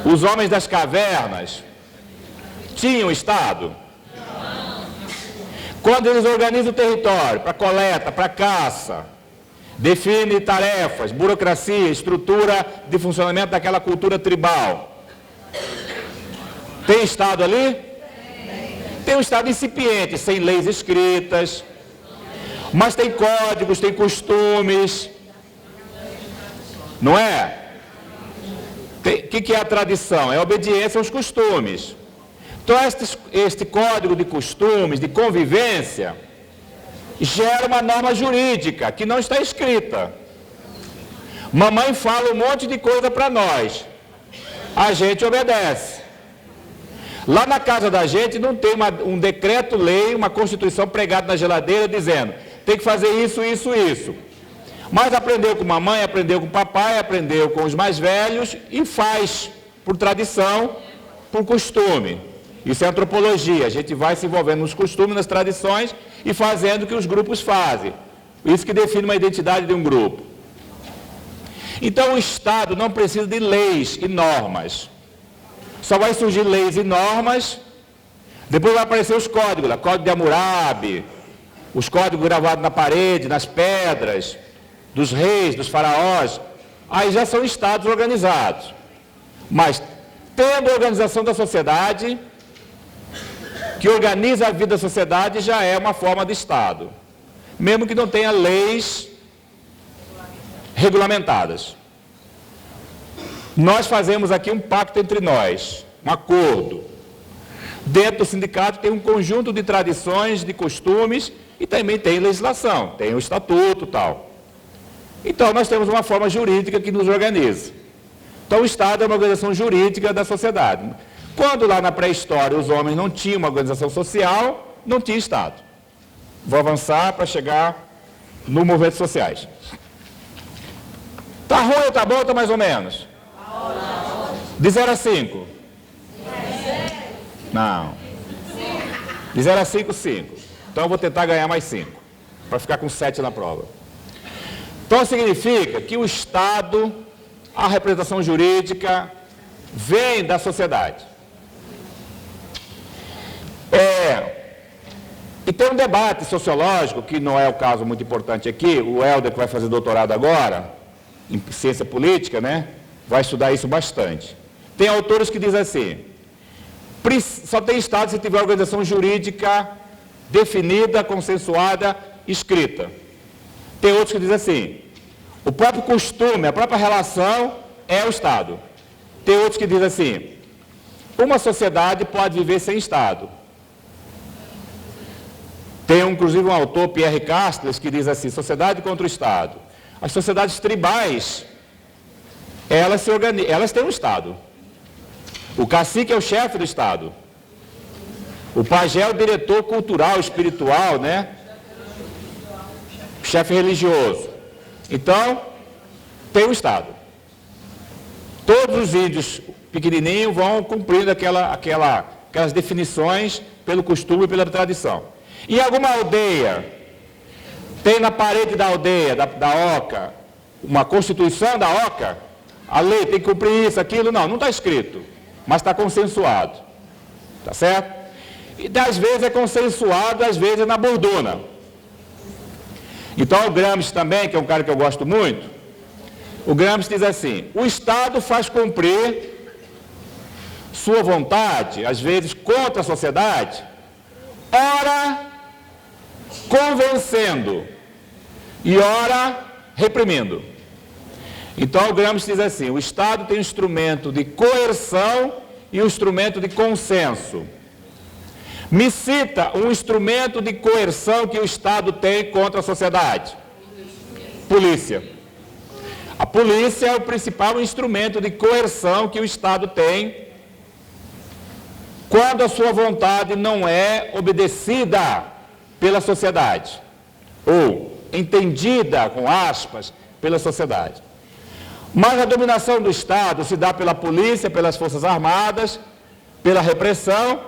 os homens das cavernas tinham Estado? Quando eles organizam o território para coleta, para caça, define tarefas, burocracia, estrutura de funcionamento daquela cultura tribal, tem Estado ali? Tem um Estado incipiente, sem leis escritas, mas tem códigos, tem costumes, não é? O que é a tradição? É a obediência aos costumes. Então, este código de costumes, de convivência, gera uma norma jurídica que não está escrita. Mamãe fala um monte de coisa para nós. A gente obedece. Lá na casa da gente não tem um decreto-lei, uma constituição pregada na geladeira dizendo tem que fazer isso, isso, isso. Mas aprendeu com mamãe, aprendeu com papai, aprendeu com os mais velhos e faz por tradição, por costume. Isso é antropologia. A gente vai se envolvendo nos costumes, nas tradições e fazendo o que os grupos fazem. Isso que define uma identidade de um grupo. Então o Estado não precisa de leis e normas. Só vai surgir leis e normas, depois vai aparecer os códigos, Código de Hammurabi, os códigos gravados na parede, nas pedras, dos reis, dos faraós. Aí já são estados organizados. Mas tendo a organização da sociedade, que organiza a vida da sociedade, já é uma forma de Estado. Mesmo que não tenha leis regulamentadas. Nós fazemos aqui um pacto entre nós, um acordo. Dentro do sindicato tem um conjunto de tradições, de costumes e também tem legislação, tem o estatuto e tal. Então nós temos uma forma jurídica que nos organiza. Então o Estado é uma organização jurídica da sociedade. Quando lá na pré-história os homens não tinham uma organização social, não tinha Estado. Vou avançar para chegar nos movimentos sociais. Tá ruim ou tá bom ou tá mais ou menos? De 0 a 5? Não. De 0 a 5, 5. Então eu vou tentar ganhar mais 5, para ficar com 7 na prova. Então significa que o Estado, a representação jurídica, vem da sociedade. E tem um debate sociológico, que não é o caso muito importante aqui, o Helder, que vai fazer doutorado agora, em ciência política, né, vai estudar isso bastante. Tem autores que dizem assim, só tem Estado se tiver organização jurídica definida, consensuada, escrita. Tem outros que dizem assim, o próprio costume, a própria relação é o Estado. Tem outros que dizem assim, uma sociedade pode viver sem Estado. Tem inclusive um autor, Pierre Castres, que diz assim, sociedade contra o Estado. As sociedades tribais, elas têm um Estado. O cacique é o chefe do Estado. O pajé é o diretor cultural, espiritual, né? Chefe religioso. Então, tem o Estado. Todos os índios pequenininhos vão cumprindo aquelas definições pelo costume e pela tradição. Em alguma aldeia, tem na parede da aldeia, da oca, uma constituição da oca, a lei tem que cumprir isso, aquilo, não está escrito, mas está consensuado, tá certo? E às vezes é consensuado, às vezes é na borduna. Então o Gramsci também, que é um cara que eu gosto muito, o Gramsci diz assim, o Estado faz cumprir sua vontade, às vezes contra a sociedade, ora convencendo e ora reprimindo. Então o Gramsci diz assim, o Estado tem um instrumento de coerção e um instrumento de consenso. Me cita um instrumento de coerção que o Estado tem contra a sociedade. Polícia. A polícia é o principal instrumento de coerção que o Estado tem quando a sua vontade não é obedecida pela sociedade, ou entendida, com aspas, pela sociedade. Mas a dominação do Estado se dá pela polícia, pelas forças armadas, pela repressão,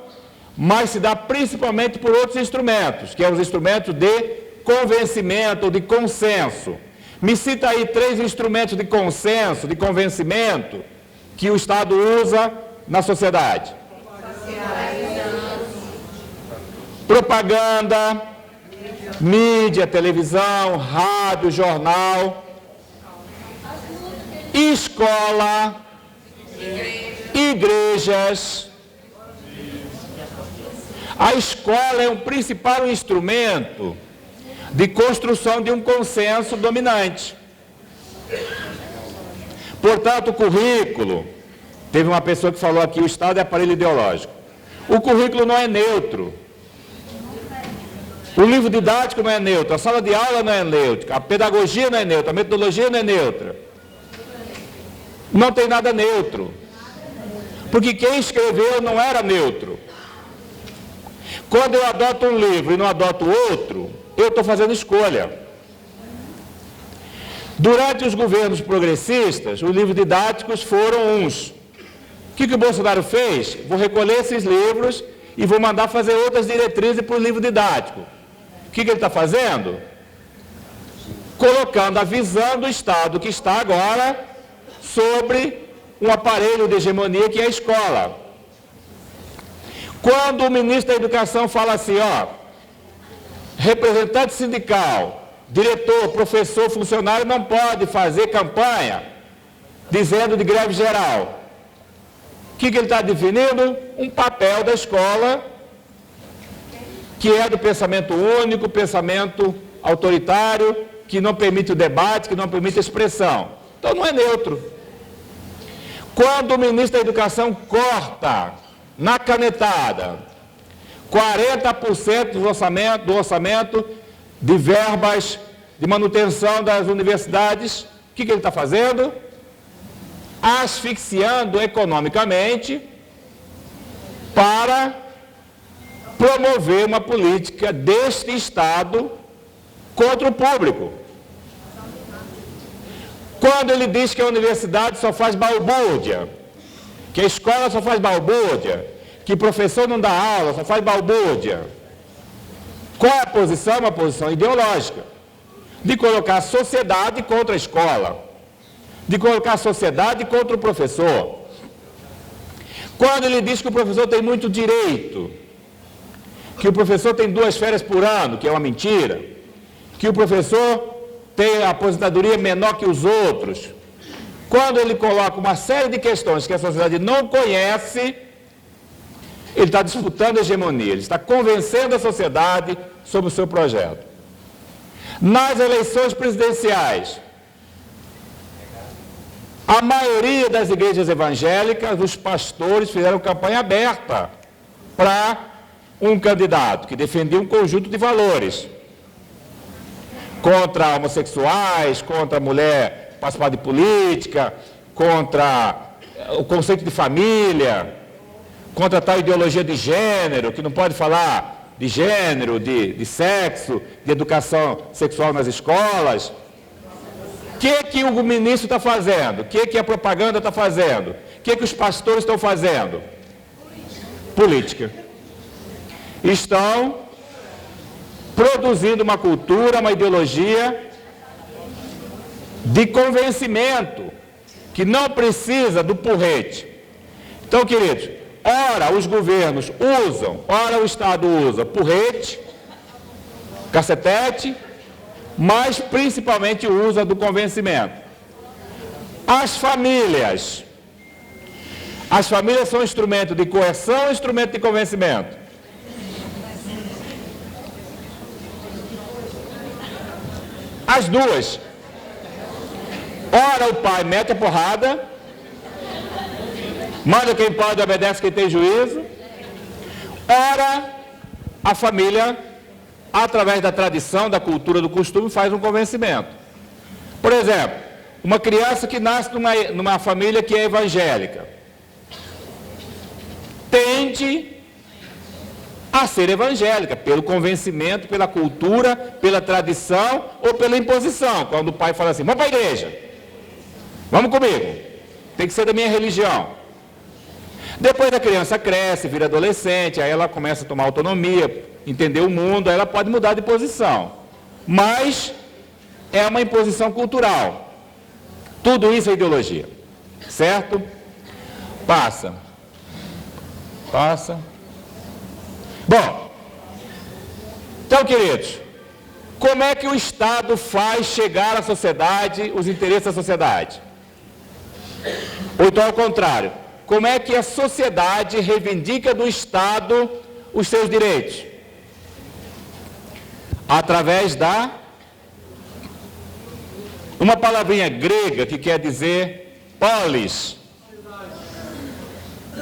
mas se dá principalmente por outros instrumentos, que são os instrumentos de convencimento, de consenso. Me cita aí 3 instrumentos de consenso, de convencimento, que o Estado usa na sociedade. Propaganda, mídia, televisão, rádio, jornal, escola, igrejas. A escola é o principal instrumento de construção de um consenso dominante. Portanto, o currículo, teve uma pessoa que falou aqui, o Estado é aparelho ideológico. O currículo não é neutro. O livro didático não é neutro, a sala de aula não é neutra, a pedagogia não é neutra, a metodologia não é neutra. Não tem nada neutro. Porque quem escreveu não era neutro. Quando eu adoto um livro e não adoto outro, eu estou fazendo escolha. Durante os governos progressistas, os livros didáticos foram uns. O que o Bolsonaro fez? Vou recolher esses livros e vou mandar fazer outras diretrizes para o livro didático. O que ele está fazendo? Colocando a visão do Estado que está agora sobre um aparelho de hegemonia que é a escola. Quando o ministro da Educação fala assim, ó, representante sindical, diretor, professor, funcionário não pode fazer campanha dizendo de greve geral. O que ele está definindo? Um papel da escola que é do pensamento único, pensamento autoritário, que não permite o debate, que não permite a expressão. Então não é neutro. Quando o ministro da Educação corta na canetada 40% do orçamento de verbas de manutenção das universidades, o que ele está fazendo? Asfixiando economicamente para promover uma política deste Estado contra o público. Quando ele diz que a universidade só faz balbúrdia, que a escola só faz balbúrdia, que o professor não dá aula, só faz balbúrdia, qual é a posição? Uma posição ideológica, de colocar a sociedade contra a escola, de colocar a sociedade contra o professor. Quando ele diz que o professor tem muito direito, que o professor tem 2 férias por ano, que é uma mentira, que o professor tem a aposentadoria menor que os outros, quando ele coloca uma série de questões que a sociedade não conhece, ele está disputando a hegemonia, ele está convencendo a sociedade sobre o seu projeto. Nas eleições presidenciais, a maioria das igrejas evangélicas, os pastores fizeram campanha aberta para um candidato que defendia um conjunto de valores contra homossexuais, contra a mulher participar de política, contra o conceito de família, contra tal ideologia de gênero, que não pode falar de gênero, de sexo, de educação sexual nas escolas. O que o ministro está fazendo? O que a propaganda está fazendo? O que os pastores estão fazendo? Política. Estão produzindo uma cultura, uma ideologia de convencimento, que não precisa do porrete. Então, queridos, ora os governos usam, ora o Estado usa porrete, cacetete, mas principalmente usa do convencimento. As famílias são instrumento de coerção, instrumento de convencimento. As duas. Ora o pai mete a porrada, manda quem pode, obedece quem tem juízo. Ora a família, através da tradição, da cultura, do costume, faz um convencimento. Por exemplo, uma criança que nasce numa família que é evangélica, tende a ser evangélica, pelo convencimento, pela cultura, pela tradição ou pela imposição. Quando o pai fala assim, vamos para a igreja, vamos comigo, tem que ser da minha religião. Depois a criança cresce, vira adolescente, aí ela começa a tomar autonomia, entender o mundo, aí ela pode mudar de posição. Mas é uma imposição cultural. Tudo isso é ideologia. Certo? Passa. Bom, então, queridos, como é que o Estado faz chegar à sociedade os interesses da sociedade? Ou então, ao contrário, como é que a sociedade reivindica do Estado os seus direitos? Através da uma palavrinha grega que quer dizer polis,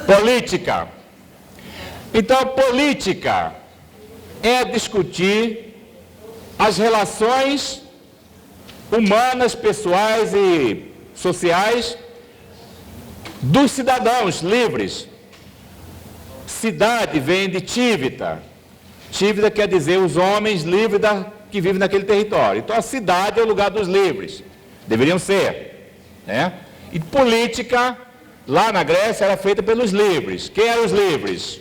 política. Então, política é discutir as relações humanas, pessoais e sociais dos cidadãos livres. Cidade vem de Civita. Civita quer dizer os homens livres que vivem naquele território. Então a cidade é o lugar dos livres. Deveriam ser, né? E política, lá na Grécia, era feita pelos livres. Quem eram os livres?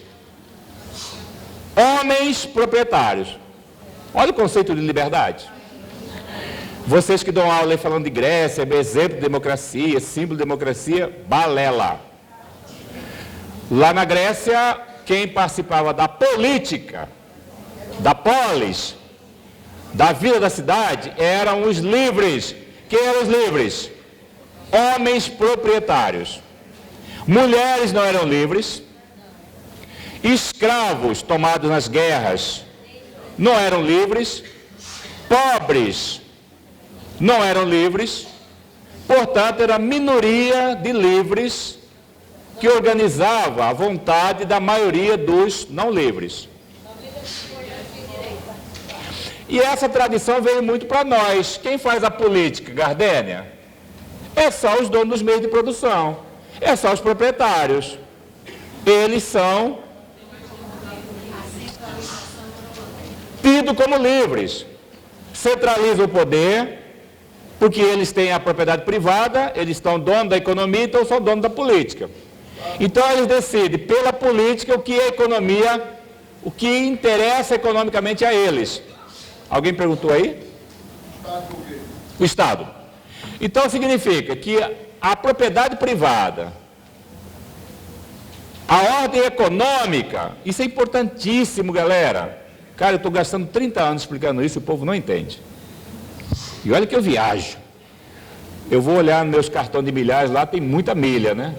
Homens proprietários. Olha o conceito de liberdade. Vocês que dão aula aí falando de Grécia, exemplo de democracia, símbolo de democracia, balela. Lá na Grécia, quem participava da política, da polis, da vida da cidade, eram os livres. Quem eram os livres? Homens proprietários. Mulheres não eram livres. Escravos tomados nas guerras não eram livres. Pobres não eram livres. Portanto, era a minoria de livres que organizava a vontade da maioria dos não livres. E essa tradição veio muito para nós. Quem faz a política, Gardênia? É só os donos dos meios de produção. É só os proprietários. Eles são tidos como livres. Centralizam o poder, porque eles têm a propriedade privada, eles estão donos da economia, então são donos da política. Então eles decidem pela política o que é economia, o que interessa economicamente a eles. Alguém perguntou aí? O Estado. Então significa que a propriedade privada, a ordem econômica, isso é importantíssimo, galera. Cara, eu estou gastando 30 anos explicando isso e o povo não entende. E olha que eu viajo. Eu vou olhar nos meus cartões de milhares, lá tem muita milha, né?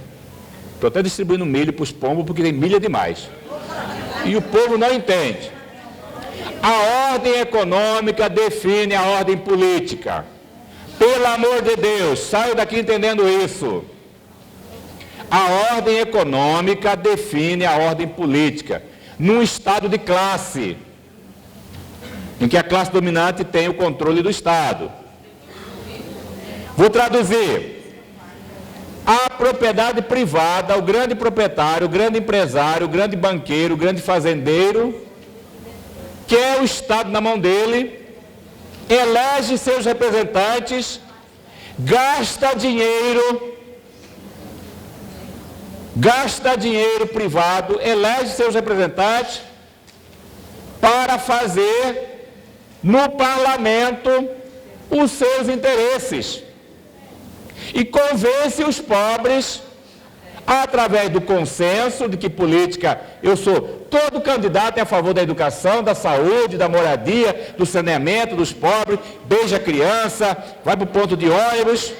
Estou até distribuindo milho para os pombos porque tem milha demais. E o povo não entende. A ordem econômica define a ordem política. Pelo amor de Deus, saio daqui entendendo isso. A ordem econômica define a ordem política. Num estado de classe, em que a classe dominante tem o controle do Estado. Vou traduzir. A propriedade privada, o grande proprietário, o grande empresário, o grande banqueiro, o grande fazendeiro, quer o Estado na mão dele, elege seus representantes, gasta dinheiro privado, elege seus representantes para fazer no parlamento os seus interesses e convence os pobres através do consenso de que política, todo candidato é a favor da educação, da saúde, da moradia, do saneamento dos pobres, beija a criança, vai para o ponto de ônibus.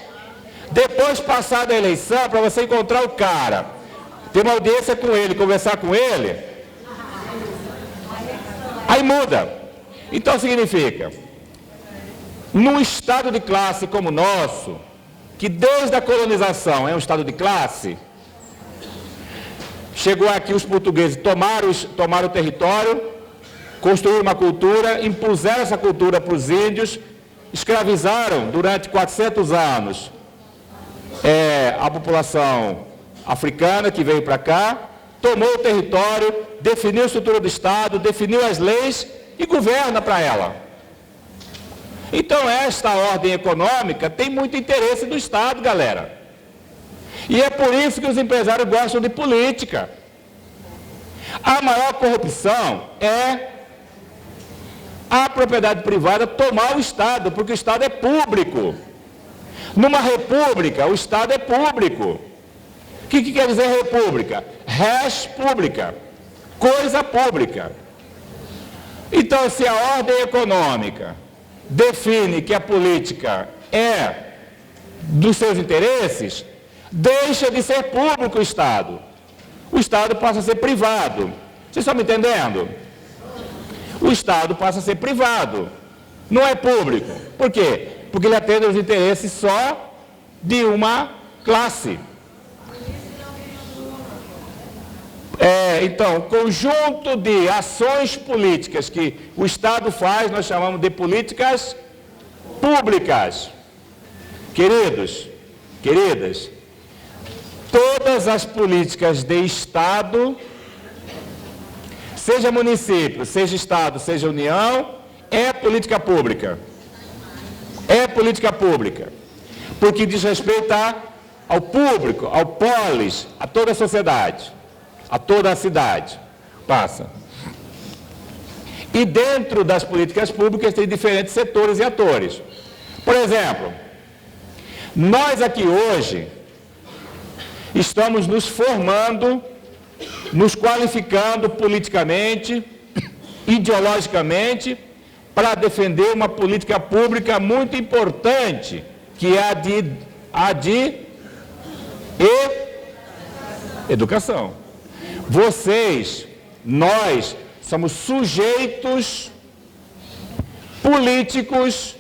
Depois, passada a eleição, para você encontrar o cara, ter uma audiência com ele, conversar com ele, aí muda. Então significa, num estado de classe como o nosso, que desde a colonização é um estado de classe, chegou aqui os portugueses, tomaram o território, construíram uma cultura, impuseram essa cultura para os índios, escravizaram durante 400 anos a população africana que veio para cá, tomou o território, definiu a estrutura do Estado, definiu as leis e governa para ela. Então esta ordem econômica tem muito interesse do Estado, galera. E é por isso que os empresários gostam de política. A maior corrupção é a propriedade privada tomar o Estado, porque o Estado é público. Numa república, o Estado é público. O que quer dizer república? Res pública, coisa pública. Então, se a ordem econômica define que a política é dos seus interesses, deixa de ser público o Estado. O Estado passa a ser privado. Vocês estão me entendendo? O Estado passa a ser privado. Não é público. Por quê? Porque ele atende aos interesses só de uma classe. Então, conjunto de ações políticas que o Estado faz, nós chamamos de políticas públicas. Queridos, queridas, todas todas as políticas de Estado, seja município, seja Estado, seja União, é política pública. É política pública. Porque diz respeito ao público, ao polis, a toda a sociedade, a toda a cidade. Passa. E dentro das políticas públicas tem diferentes setores e atores. Por exemplo, nós aqui hoje estamos nos formando, nos qualificando politicamente, ideologicamente, para defender uma política pública muito importante, que é a de educação. Vocês, nós, somos sujeitos políticos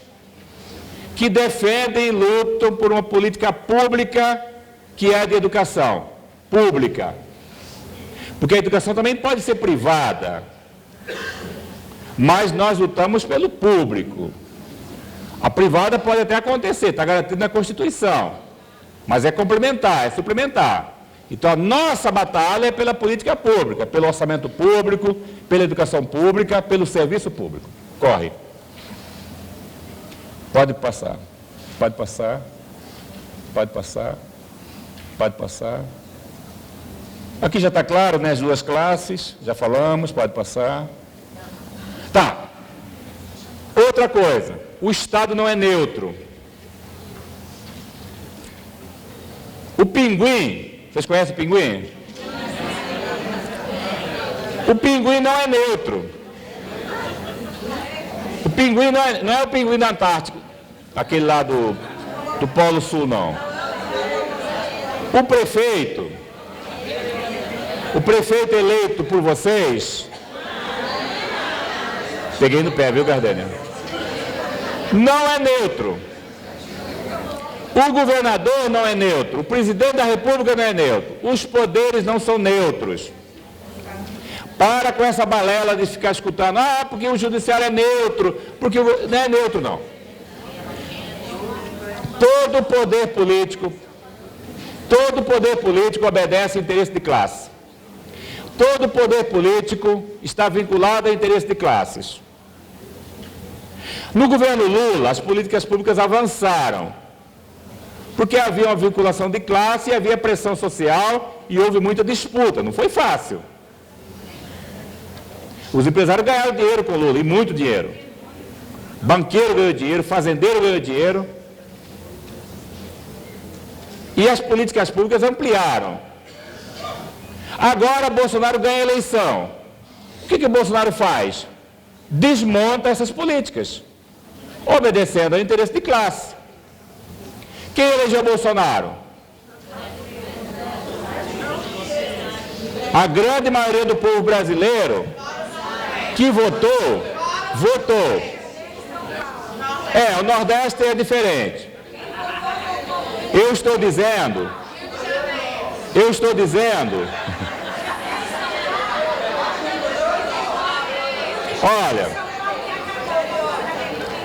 que defendem e lutam por uma política pública que é a de educação pública. Porque a educação também pode ser privada, mas nós lutamos pelo público. A privada pode até acontecer, está garantido na Constituição, mas é complementar, é suplementar. Então a nossa batalha é pela política pública, pelo orçamento público, pela educação pública, pelo serviço público. Corre. Pode passar. Pode passar. Pode passar. Pode passar. Aqui já está claro, né? As duas classes, já falamos, pode passar. Tá. Outra coisa, o Estado não é neutro. O pinguim, vocês conhecem o pinguim? O pinguim não é neutro. O pinguim não é o pinguim da Antártica, aquele lá do Polo Sul, não. O prefeito eleito por vocês, peguei no pé, viu, Gardênia? Não é neutro. O governador não é neutro. O presidente da República não é neutro. Os poderes não são neutros. Para com essa balela de ficar escutando, porque o judiciário é neutro, porque não é neutro, não. Todo poder político obedece ao interesse de classe. Todo poder político está vinculado a interesse de classes. No governo Lula, as políticas públicas avançaram, porque havia uma vinculação de classe e havia pressão social e houve muita disputa, não foi fácil. Os empresários ganharam dinheiro com Lula, e muito dinheiro. Banqueiro ganhou dinheiro, fazendeiro ganhou dinheiro. E as políticas públicas ampliaram. Agora Bolsonaro ganha a eleição. O que o Bolsonaro faz? Desmonta essas políticas, obedecendo ao interesse de classe. Quem elegeu Bolsonaro? A grande maioria do povo brasileiro que votou. O Nordeste é diferente. Eu estou dizendo, olha,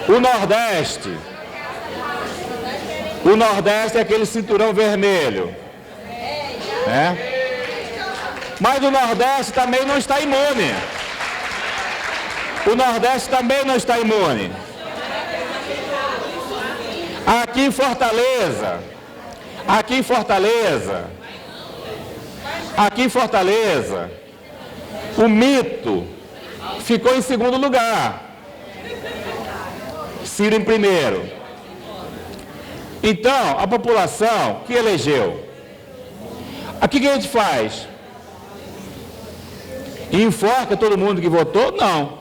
o Nordeste é aquele cinturão vermelho, né? Mas o Nordeste também não está imune. O Nordeste também não está imune. Aqui em Fortaleza, o mito ficou em segundo lugar. Ciro em primeiro. Então, a população que elegeu. Aqui o que a gente faz? Enforca todo mundo que votou? Não.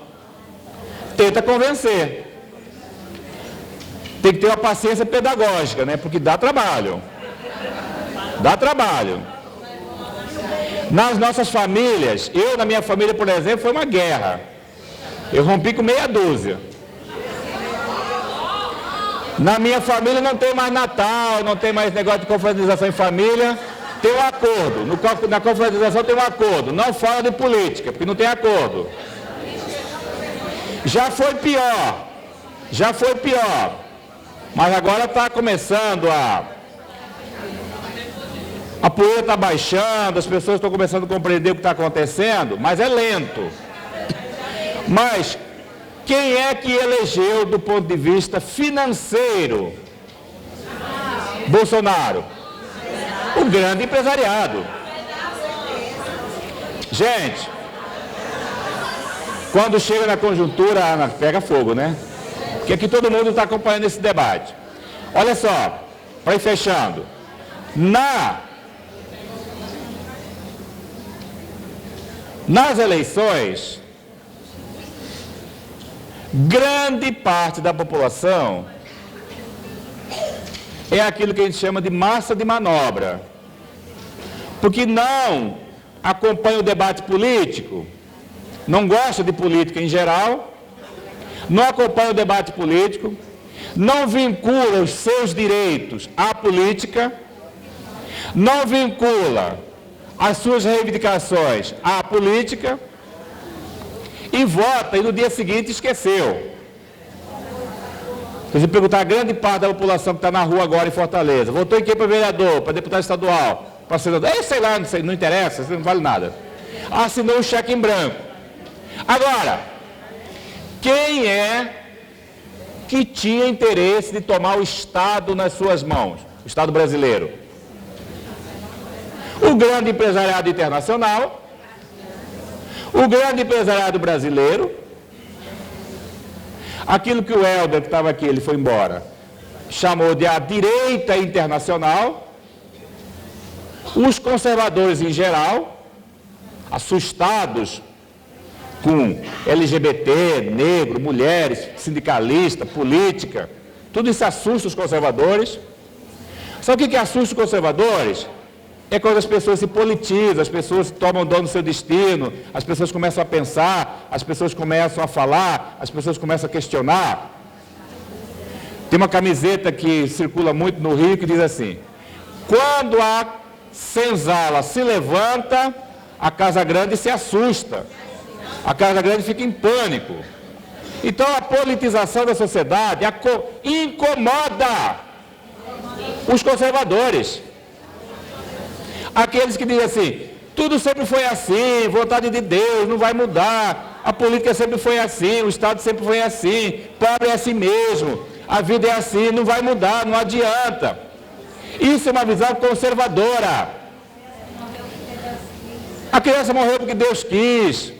Tenta convencer. Tem que ter uma paciência pedagógica, né? Porque dá trabalho. Nas nossas famílias, na minha família, por exemplo, foi uma guerra. Eu rompi com meia dúzia. Na minha família não tem mais Natal, não tem mais negócio de confraternização em família. Tem um acordo. Na confraternização tem um acordo. Não fala de política, porque não tem acordo. Já foi pior. Mas agora está começando A poeira está baixando, as pessoas estão começando a compreender o que está acontecendo, mas é lento. Mas quem é que elegeu do ponto de vista financeiro Bolsonaro? O grande empresariado. Gente, quando chega na conjuntura, pega fogo, né? Porque aqui todo mundo está acompanhando esse debate. Olha só, para ir fechando. Nas eleições, grande parte da população é aquilo que a gente chama de massa de manobra, porque não acompanha o debate político, não gosta de política em geral, não acompanha o debate político, não vincula os seus direitos à política, não vincula as suas reivindicações à política e vota e no dia seguinte esqueceu. Se você perguntar a grande parte da população que está na rua agora em Fortaleza, votou em quem para vereador, para deputado estadual, para senador, sei lá, não sei, não interessa, não vale nada. Assinou um cheque em branco. Agora, quem é que tinha interesse de tomar o Estado nas suas mãos? O Estado brasileiro. O grande empresariado internacional, o grande empresariado brasileiro, aquilo que o Helder, que estava aqui, ele foi embora, chamou de a direita internacional, os conservadores em geral, assustados com LGBT, negro, mulheres, sindicalista, política, tudo isso assusta os conservadores. Sabe o que assusta os conservadores? É quando as pessoas se politizam, as pessoas tomam dono do seu destino, as pessoas começam a pensar, as pessoas começam a falar, as pessoas começam a questionar. Tem uma camiseta que circula muito no Rio que diz assim: quando a senzala se levanta, a Casa Grande se assusta, a Casa Grande fica em pânico. Então a politização da sociedade incomoda os conservadores. Aqueles que dizem assim, tudo sempre foi assim, vontade de Deus, não vai mudar, a política sempre foi assim, o Estado sempre foi assim, pobre é assim mesmo, a vida é assim, não vai mudar, não adianta. Isso é uma visão conservadora. A criança morreu porque Deus quis,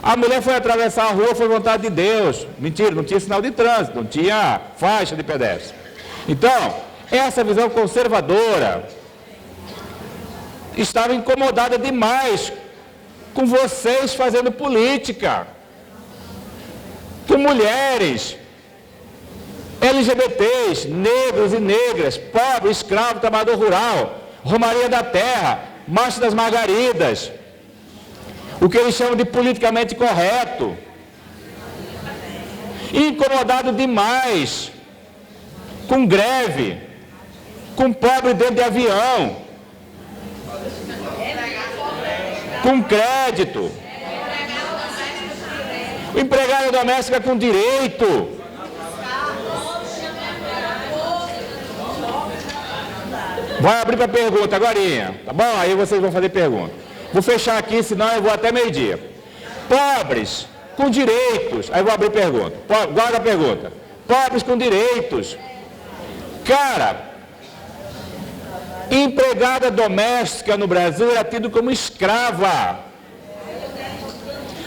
a mulher foi atravessar a rua, foi vontade de Deus. Mentira, não tinha sinal de trânsito, não tinha faixa de pedestre. Então, essa visão conservadora estava incomodada demais com vocês fazendo política, com mulheres, LGBTs, negros e negras, pobre, escravo, trabalhador rural, Romaria da Terra, Marcha das Margaridas, o que eles chamam de politicamente correto. Incomodado demais com greve, com pobre dentro de avião, com crédito, o empregado doméstico com direito. Vai abrir para pergunta agorinha, tá bom? Aí vocês vão fazer pergunta. Vou fechar aqui, senão eu vou até meio-dia. Pobres com direitos, aí vou abrir pergunta. Guarda a pergunta. Pobres com direitos. Cara, empregada doméstica no Brasil era tido como escrava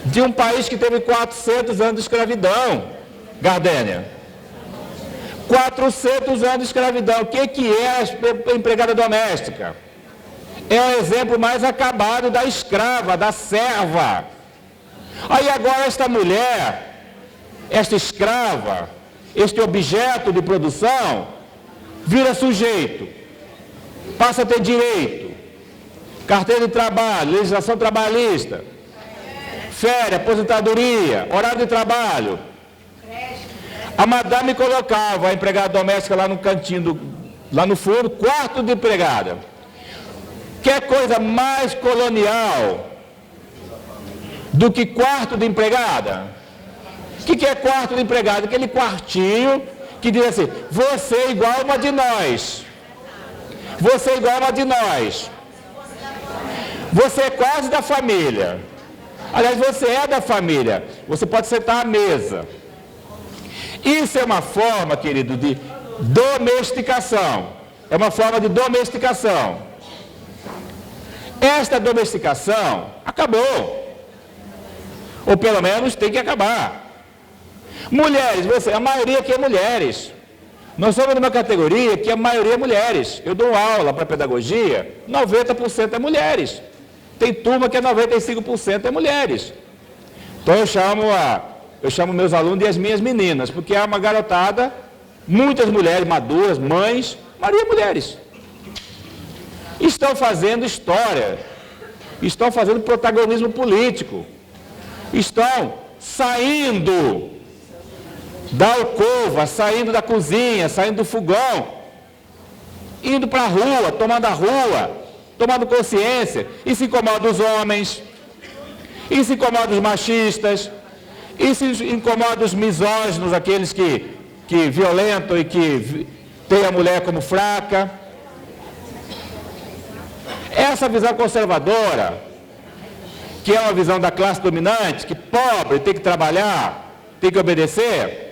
de um país que teve 400 anos de escravidão. Gardênia, 400 anos de escravidão. O que é a empregada doméstica? É o exemplo mais acabado da escrava, da serva. Aí agora esta mulher, esta escrava, este objeto de produção, vira sujeito, passa a ter direito, carteira de trabalho, legislação trabalhista, férias, aposentadoria, horário de trabalho. A madame colocava a empregada doméstica lá no cantinho, lá no fundo, quarto de empregada. Que coisa mais colonial do que quarto de empregada? O que é quarto de empregada? Aquele quartinho que diz assim, você é igual uma de nós. Você é igual a uma de nós. Você é quase da família. Aliás, você é da família. Você pode sentar à mesa. Isso é uma forma, querido, de domesticação. É uma forma de domesticação. Esta domesticação acabou. Ou pelo menos tem que acabar. Mulheres, a maioria aqui é mulheres. Nós somos numa categoria que a maioria é mulheres. Eu dou aula para pedagogia, 90% é mulheres. Tem turma que é 95% é mulheres. Então eu chamo meus alunos de as minhas meninas, porque é uma garotada, muitas mulheres maduras, mães, maioria mulheres. Estão fazendo história, estão fazendo protagonismo político, estão saindo da alcova, saindo da cozinha, saindo do fogão, indo para a rua, tomando consciência. Isso incomoda os homens, isso incomoda os machistas, isso incomoda os misóginos, aqueles que violentam e que têm a mulher como fraca. Essa visão conservadora, que é uma visão da classe dominante, que pobre tem que trabalhar, tem que obedecer,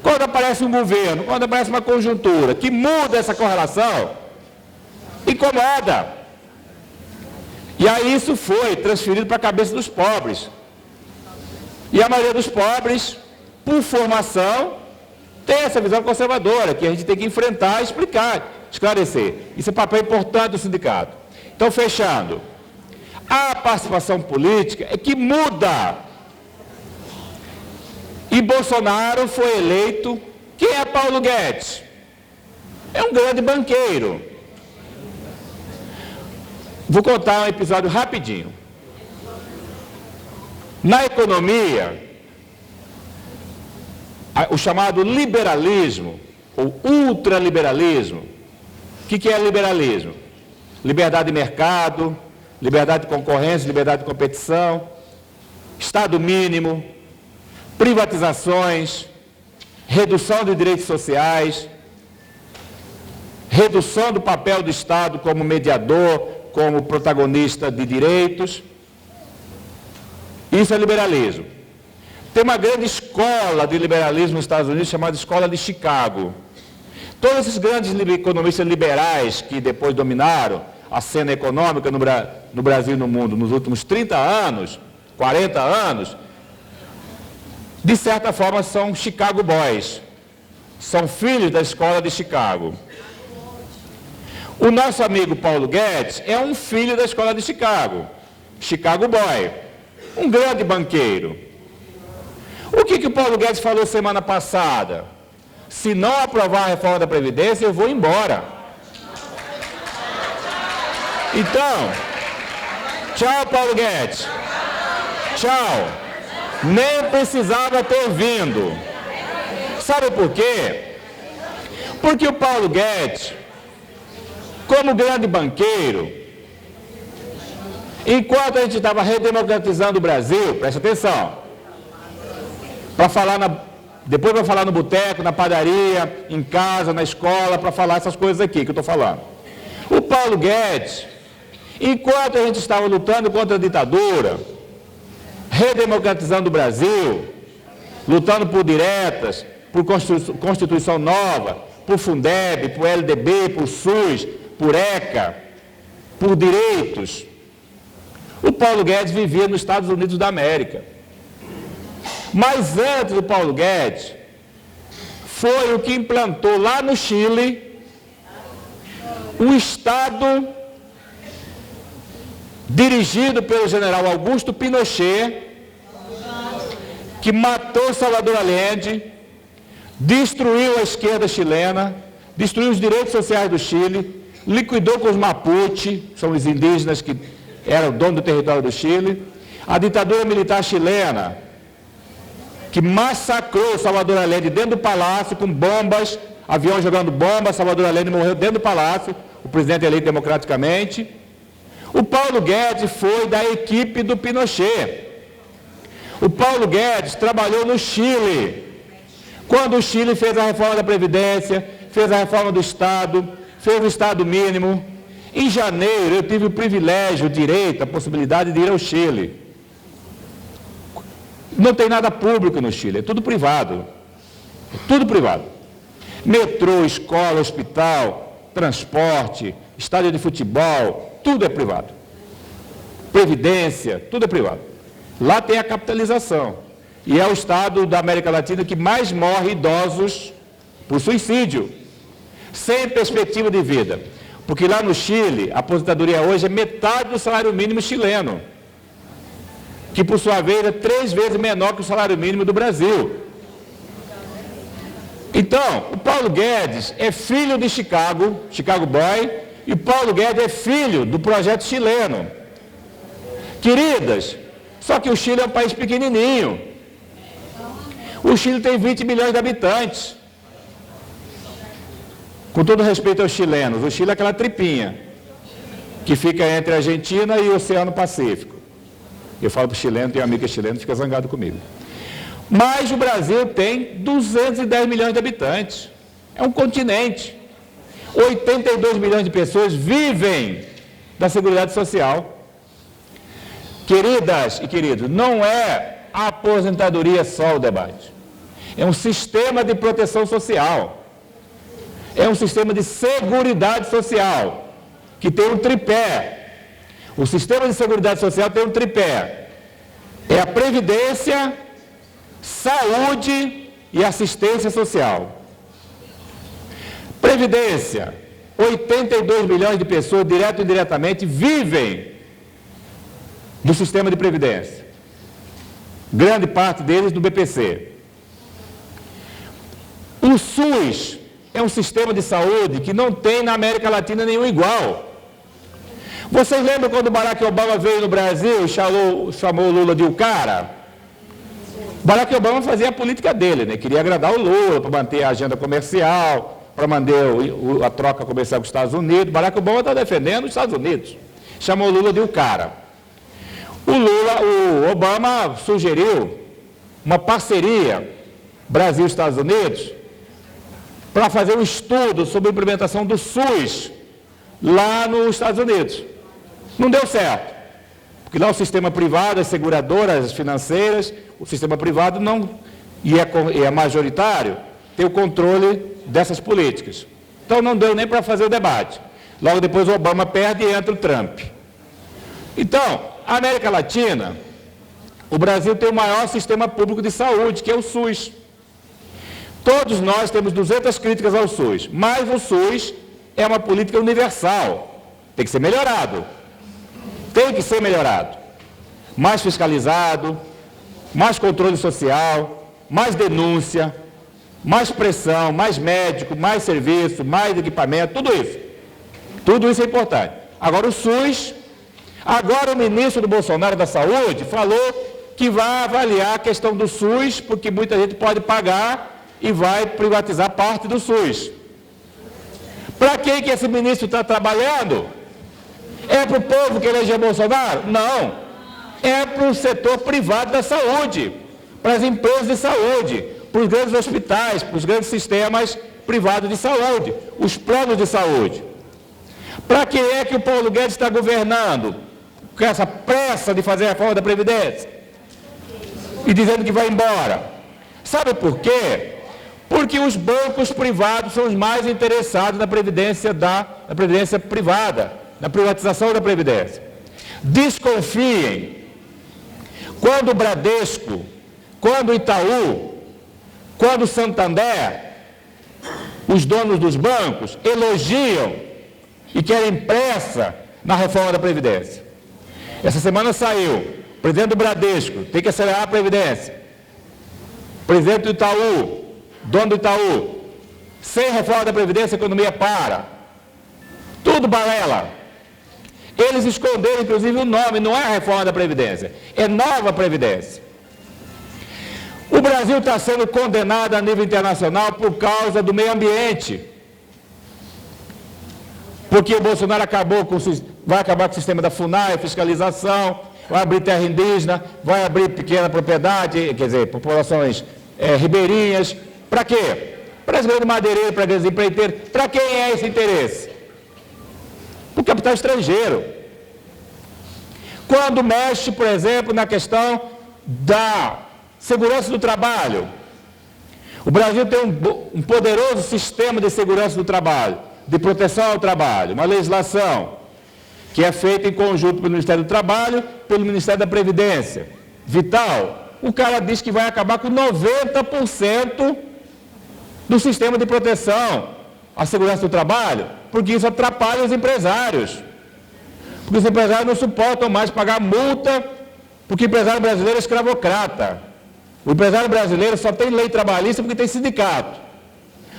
quando aparece um governo, quando aparece uma conjuntura que muda essa correlação, incomoda. E aí isso foi transferido para a cabeça dos pobres. E a maioria dos pobres, por formação, tem essa visão conservadora, que a gente tem que enfrentar, explicar, esclarecer. Isso é papel importante do sindicato. Então, fechando, a participação política é que muda. E Bolsonaro foi eleito. Quem é Paulo Guedes? É um grande banqueiro. Vou contar um episódio rapidinho. Na economia, o chamado liberalismo, ou ultraliberalismo. O que é liberalismo? Liberdade de mercado, liberdade de concorrência, liberdade de competição, Estado mínimo, privatizações, redução de direitos sociais, redução do papel do Estado como mediador, como protagonista de direitos. Isso é liberalismo. Tem uma grande escola de liberalismo nos Estados Unidos chamada Escola de Chicago. Todos esses grandes economistas liberais que depois dominaram a cena econômica no Brasil e no mundo nos últimos 30 anos, 40 anos, de certa forma são Chicago Boys, são filhos da Escola de Chicago. O nosso amigo Paulo Guedes é um filho da Escola de Chicago, Chicago Boy, um grande banqueiro. O que o Paulo Guedes falou semana passada? Se não aprovar a reforma da Previdência, eu vou embora. Então, tchau, Paulo Guedes. Tchau. Nem precisava ter vindo. Sabe por quê? Porque o Paulo Guedes, como grande banqueiro, enquanto a gente estava redemocratizando o Brasil, presta atenção, depois vai falar no boteco, na padaria, em casa, na escola, para falar essas coisas aqui que eu estou falando. O Paulo Guedes, enquanto a gente estava lutando contra a ditadura, redemocratizando o Brasil, lutando por diretas, por Constituição nova, por Fundeb, por LDB, por SUS, por ECA, por direitos, o Paulo Guedes vivia nos Estados Unidos da América. Mas antes do Paulo Guedes, foi o que implantou lá no Chile um Estado dirigido pelo general Augusto Pinochet, que matou Salvador Allende, destruiu a esquerda chilena, destruiu os direitos sociais do Chile, liquidou com os Mapuche, são os indígenas que eram dono do território do Chile, a ditadura militar chilena, que massacrou Salvador Allende dentro do palácio com bombas, aviões jogando bombas, Salvador Allende morreu dentro do palácio, o presidente eleito democraticamente. O Paulo Guedes foi da equipe do Pinochet. O Paulo Guedes trabalhou no Chile, quando o Chile fez a reforma da Previdência, fez a reforma do Estado, fez o Estado mínimo. Em janeiro, eu tive o privilégio, o direito, a possibilidade de ir ao Chile. Não tem nada público no Chile, é tudo privado. É tudo privado. Metrô, escola, hospital, transporte, estádio de futebol, tudo é privado. Previdência, tudo é privado. Lá tem a capitalização. E é o estado da América Latina que mais morre idosos por suicídio, sem perspectiva de vida. Porque lá no Chile, a aposentadoria hoje é metade do salário mínimo chileno, que por sua vez é 3 vezes menor que o salário mínimo do Brasil. Então, o Paulo Guedes é filho de Chicago Boy, e o Paulo Guedes é filho do projeto chileno. Queridas, só que o Chile é um país pequenininho. O Chile tem 20 milhões de habitantes. Com todo respeito aos chilenos, o Chile é aquela tripinha que fica entre a Argentina e o Oceano Pacífico. Eu falo para o chileno, tem um amigo que é chileno, fica zangado comigo. Mas o Brasil tem 210 milhões de habitantes. É um continente. 82 milhões de pessoas vivem da Seguridade Social. Queridas e queridos, não é a aposentadoria só o debate. É um sistema de proteção social. É um sistema de seguridade social, que tem um tripé. O sistema de seguridade social tem um tripé. É a previdência, saúde e assistência social. Previdência, 82 milhões de pessoas, direto e indiretamente, vivem do sistema de previdência. Grande parte deles do BPC. O SUS é um sistema de saúde que não tem na América Latina nenhum igual. Vocês lembram quando o Barack Obama veio no Brasil e chamou o Lula de o cara? Barack Obama fazia a política dele, né? Queria agradar o Lula para manter a agenda comercial, para manter a troca comercial com os Estados Unidos. Barack Obama está defendendo os Estados Unidos. Chamou o Lula de o cara. O Obama sugeriu uma parceria Brasil-Estados Unidos para fazer um estudo sobre a implementação do SUS lá nos Estados Unidos. Não deu certo, porque lá o sistema privado, as seguradoras financeiras, o sistema privado não, e é majoritário, tem o controle dessas políticas. Então não deu nem para fazer o debate. Logo depois o Obama perde e entra o Trump. Então, a América Latina, o Brasil tem o maior sistema público de saúde, que é o SUS. Todos nós temos 200 críticas ao SUS, mas o SUS é uma política universal. Tem que ser melhorado. Tem que ser melhorado. Mais fiscalizado, mais controle social, mais denúncia, mais pressão, mais médico, mais serviço, mais equipamento, tudo isso. Tudo isso é importante. Agora o SUS, agora o ministro do Bolsonaro da Saúde falou que vai avaliar a questão do SUS, porque muita gente pode pagar e vai privatizar parte do SUS. Para quem que esse ministro está trabalhando? É para o povo que elegeu Bolsonaro? Não. É para o setor privado da saúde, para as empresas de saúde, para os grandes hospitais, para os grandes sistemas privados de saúde, os planos de saúde. Para quem é que o Paulo Guedes está governando? Com essa pressa de fazer a reforma da Previdência? E dizendo que vai embora. Sabe por quê? Porque os bancos privados são os mais interessados na previdência privada, na privatização da Previdência. Desconfiem. Quando o Bradesco, quando o Itaú, quando o Santander, os donos dos bancos, elogiam e querem pressa na reforma da Previdência. Essa semana saiu, o presidente do Bradesco tem que acelerar a Previdência. Presidente do Itaú, dono do Itaú, sem reforma da Previdência a economia para. Tudo balela. Eles esconderam inclusive o nome, não é a reforma da Previdência, é nova Previdência. O Brasil está sendo condenado a nível internacional por causa do meio ambiente. Porque o Bolsonaro vai acabar com o sistema da FUNAI, fiscalização, vai abrir terra indígena, vai abrir pequena propriedade, quer dizer, populações ribeirinhas. Para quê? Para as grandes madeireiras, para as grandes empreiteiras. Para quem é esse interesse? para o capital estrangeiro. Quando mexe, por exemplo, na questão da segurança do trabalho. O Brasil tem um poderoso sistema de segurança do trabalho, de proteção ao trabalho, uma legislação que é feita em conjunto pelo Ministério do Trabalho, pelo Ministério da Previdência. Vital, o cara diz que vai acabar com 90% do sistema de proteção à segurança do trabalho, porque isso atrapalha os empresários. Porque os empresários não suportam mais pagar multa, porque o empresário brasileiro é escravocrata. O empresário brasileiro só tem lei trabalhista porque tem sindicato.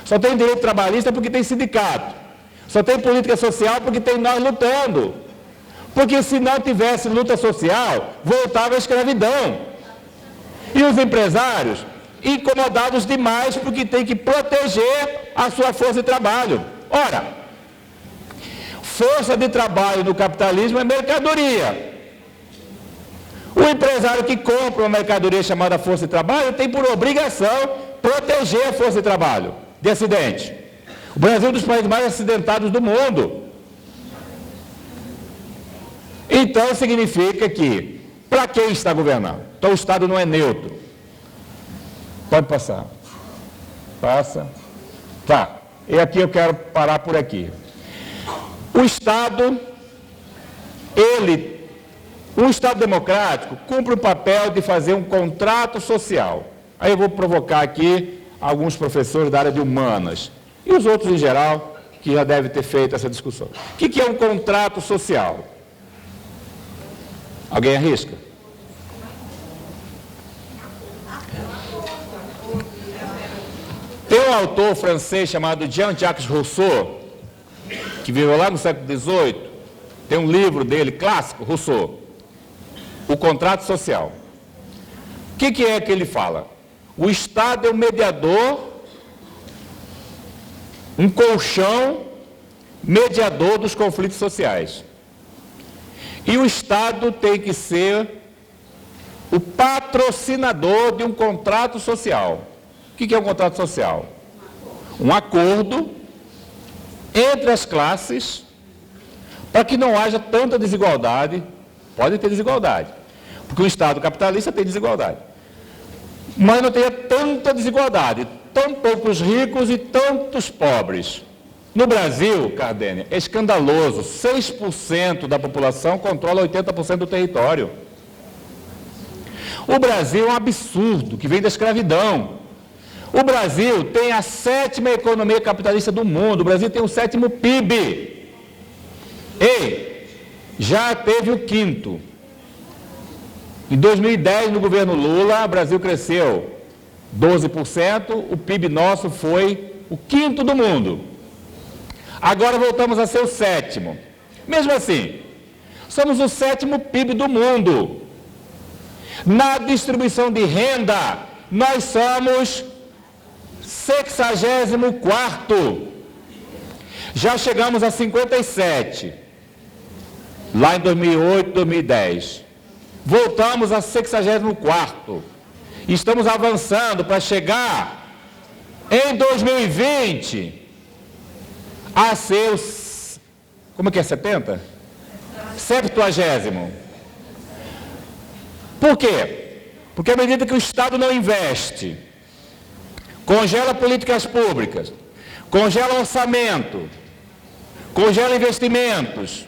Só tem direito trabalhista porque tem sindicato. Só tem política social porque tem nós lutando. Porque se não tivesse luta social, voltava à escravidão. E os empresários, incomodados demais porque tem que proteger a sua força de trabalho. Ora, força de trabalho no capitalismo é mercadoria. O empresário que compra uma mercadoria chamada força de trabalho tem por obrigação proteger a força de trabalho de acidente. O Brasil é um dos países mais acidentados do mundo. Então significa que, para quem está governando? Então o Estado não é neutro. Pode passar. Passa. Tá. E aqui eu quero parar por aqui. O Estado, um Estado democrático cumpre o papel de fazer um contrato social. Aí eu vou provocar aqui alguns professores da área de humanas e os outros em geral que já devem ter feito essa discussão. O que é um contrato social? Alguém arrisca? Tem um autor francês chamado Jean-Jacques Rousseau, que viveu lá no século XVIII, tem um livro dele, clássico, Rousseau, O Contrato Social. O que é que ele fala? O Estado é o mediador, um colchão mediador dos conflitos sociais. E o Estado tem que ser o patrocinador de um contrato social. O que é um contrato social? Um acordo entre as classes para que não haja tanta desigualdade. Pode ter desigualdade, porque o Estado capitalista tem desigualdade. Mas não tenha tanta desigualdade, tão poucos ricos e tantos pobres. No Brasil, Cardênia, é escandaloso, 6% da população controla 80% do território. O Brasil é um absurdo, que vem da escravidão. O Brasil tem a 7ª economia capitalista do mundo, o Brasil tem o 7º PIB. E já teve o 5º. Em 2010, no governo Lula, o Brasil cresceu 12%, o PIB nosso foi o 5º do mundo. Agora voltamos a ser o 7º. Mesmo assim, somos o 7º PIB do mundo. Na distribuição de renda, nós somos 64º. Já chegamos a 57, lá em 2008, 2010. Voltamos a 64º. Estamos avançando para chegar em 2020 a ser os... Como é que é? 70? 70º. Por quê? Porque à medida que o Estado não investe, congela políticas públicas, congela orçamento, congela investimentos,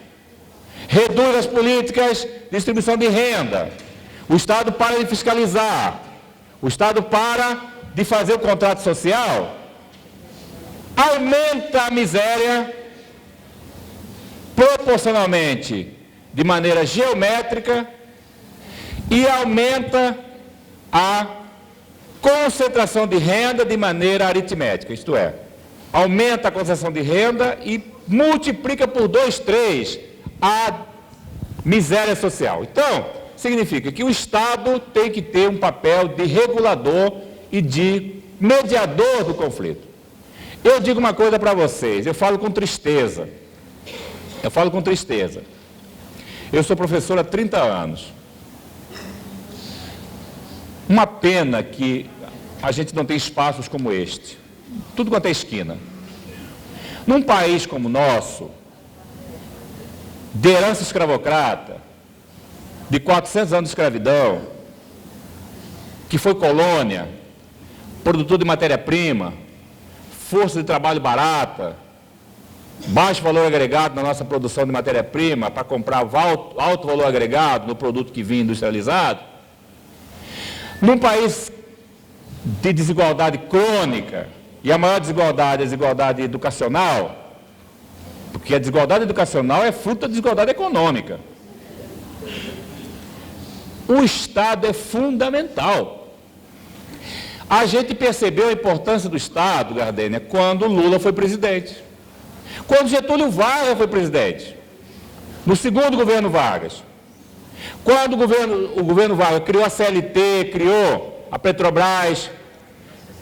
reduz as políticas de distribuição de renda, o Estado para de fiscalizar, o Estado para de fazer o contrato social, aumenta a miséria proporcionalmente, de maneira geométrica, e aumenta a concentração de renda de maneira aritmética, isto é, aumenta a concentração de renda e multiplica por 2, 3 a miséria social. Então, significa que o Estado tem que ter um papel de regulador e de mediador do conflito. Eu digo uma coisa para vocês, eu falo com tristeza. Eu sou professor há 30 anos. Uma pena que a gente não tem espaços como este. Tudo quanto é esquina. Num país como o nosso, de herança escravocrata, de 400 anos de escravidão, que foi colônia, produtor de matéria-prima, força de trabalho barata, baixo valor agregado na nossa produção de matéria-prima para comprar alto valor agregado no produto que vinha industrializado, num país de desigualdade crônica, e a maior desigualdade é a desigualdade educacional, porque a desigualdade educacional é fruto da desigualdade econômica. O Estado é fundamental. A gente percebeu a importância do Estado, Gardênia, quando Lula foi presidente. Quando Getúlio Vargas foi presidente. No segundo governo Vargas. Quando o governo Vargas criou a CLT, criou a Petrobras,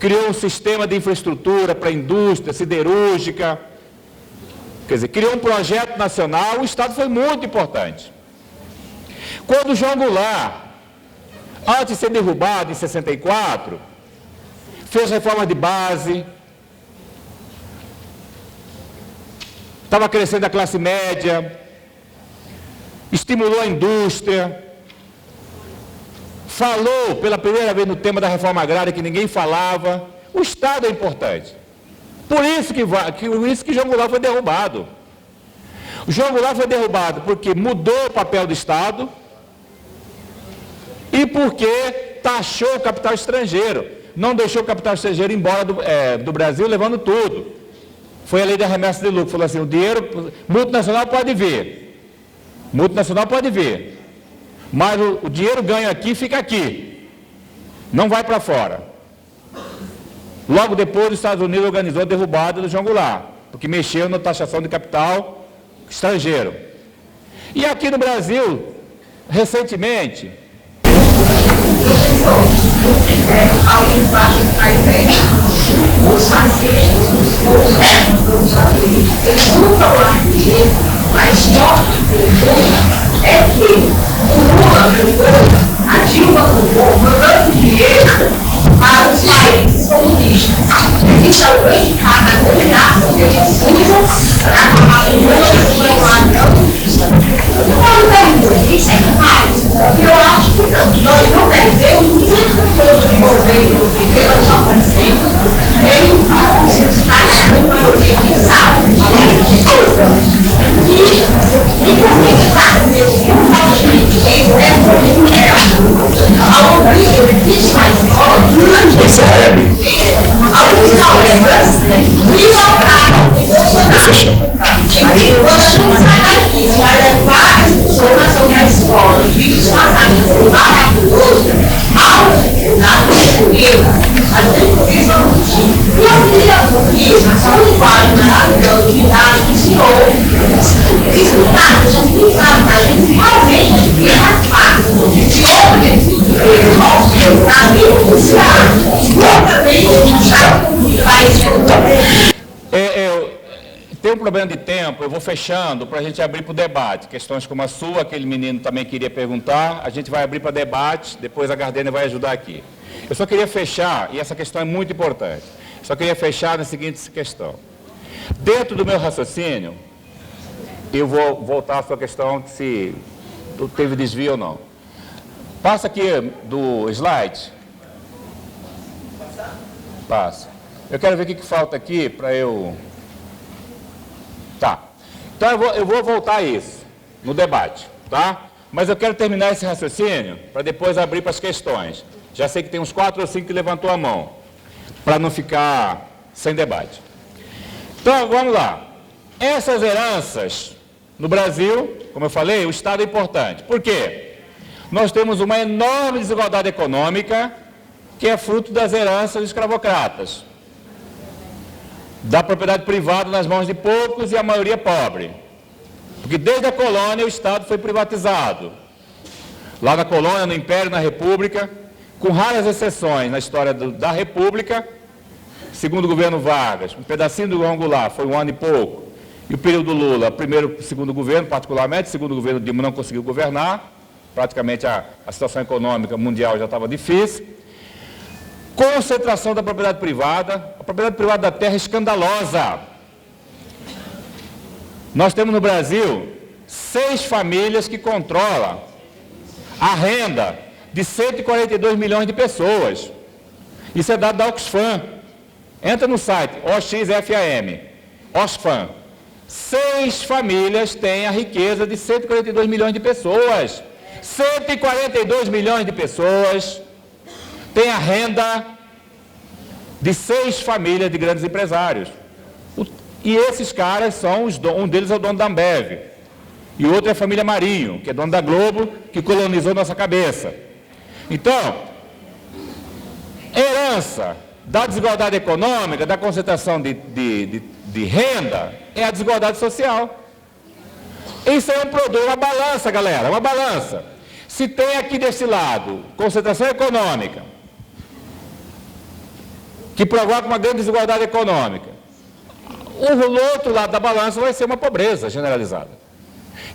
criou um sistema de infraestrutura para a indústria siderúrgica, quer dizer, criou um projeto nacional, o Estado foi muito importante. Quando o João Goulart, antes de ser derrubado em 64, fez reforma de base, estava crescendo a classe média, estimulou a indústria, falou pela primeira vez no tema da reforma agrária que ninguém falava. O Estado é importante. Por isso que João Goulart foi derrubado. O João Goulart foi derrubado porque mudou o papel do Estado e porque taxou o capital estrangeiro. Não deixou o capital estrangeiro embora do Brasil, levando tudo. Foi a lei da remessa de lucro. Falou assim, o dinheiro multinacional pode vir. Multinacional pode vir. Mas o dinheiro ganho aqui fica aqui. Não vai para fora. Logo depois, os Estados Unidos organizou a derrubada do João Goulart, porque mexeu na taxação de capital estrangeiro. E aqui no Brasil, recentemente, alguns baixos países, os fascistas, os amigos, eles nunca lá mas nós é que o Lula comprou, a Dilma comprou, mandando dinheiro para os países comunistas. Isso é o grande cara da dominação que eles usam para acabar com o mundo. Isso é demais. Eu acho que nós não devemos muito de governo pela nossa frente, nem para uma organização de coisas. E por que está tem um problema de tempo, eu vou fechando para a gente abrir para o debate. Questões como a sua, aquele menino também queria perguntar, a gente vai abrir para debate, depois a Gardênia vai ajudar aqui. Eu só queria fechar, e essa questão é muito importante, só queria fechar na seguinte questão. Dentro do meu raciocínio, eu vou voltar à sua questão de se teve desvio ou não. Passa aqui do slide. Passa. Eu quero ver o que falta aqui para eu... Tá. Então eu vou voltar a isso no debate, tá? Mas eu quero terminar esse raciocínio para depois abrir para as questões. Já sei que tem uns 4 ou 5 que levantou a mão, para não ficar sem debate. Então, vamos lá. Essas heranças no Brasil, como eu falei, o Estado é importante. Por quê? Nós temos uma enorme desigualdade econômica que é fruto das heranças escravocratas, da propriedade privada nas mãos de poucos e a maioria pobre. Porque desde a colônia o Estado foi privatizado. Lá na colônia, no Império, na República, com raras exceções na história da República, segundo o governo Vargas, um pedacinho do João Goulart foi 1 ano e pouco, e o período Lula, primeiro e segundo governo, particularmente, segundo governo Dilma não conseguiu governar, praticamente a situação econômica mundial já estava difícil. Concentração da propriedade privada, a propriedade privada da terra é escandalosa. Nós temos no Brasil 6 famílias que controlam a renda de 142 milhões de pessoas. Isso é dado da Oxfam. Entra no site OXFAM, Oxfam. 6 famílias têm a riqueza de 142 milhões de pessoas. 142 milhões de pessoas têm a renda de 6 famílias de grandes empresários. E esses caras são um deles é o dono da Ambev. E outro é a família Marinho, que é dono da Globo, que colonizou nossa cabeça. Então, herança da desigualdade econômica, da concentração de renda, é a desigualdade social. Isso é um produto, uma balança, galera, uma balança. Se tem aqui desse lado concentração econômica, que provoca uma grande desigualdade econômica, o outro lado da balança vai ser uma pobreza generalizada.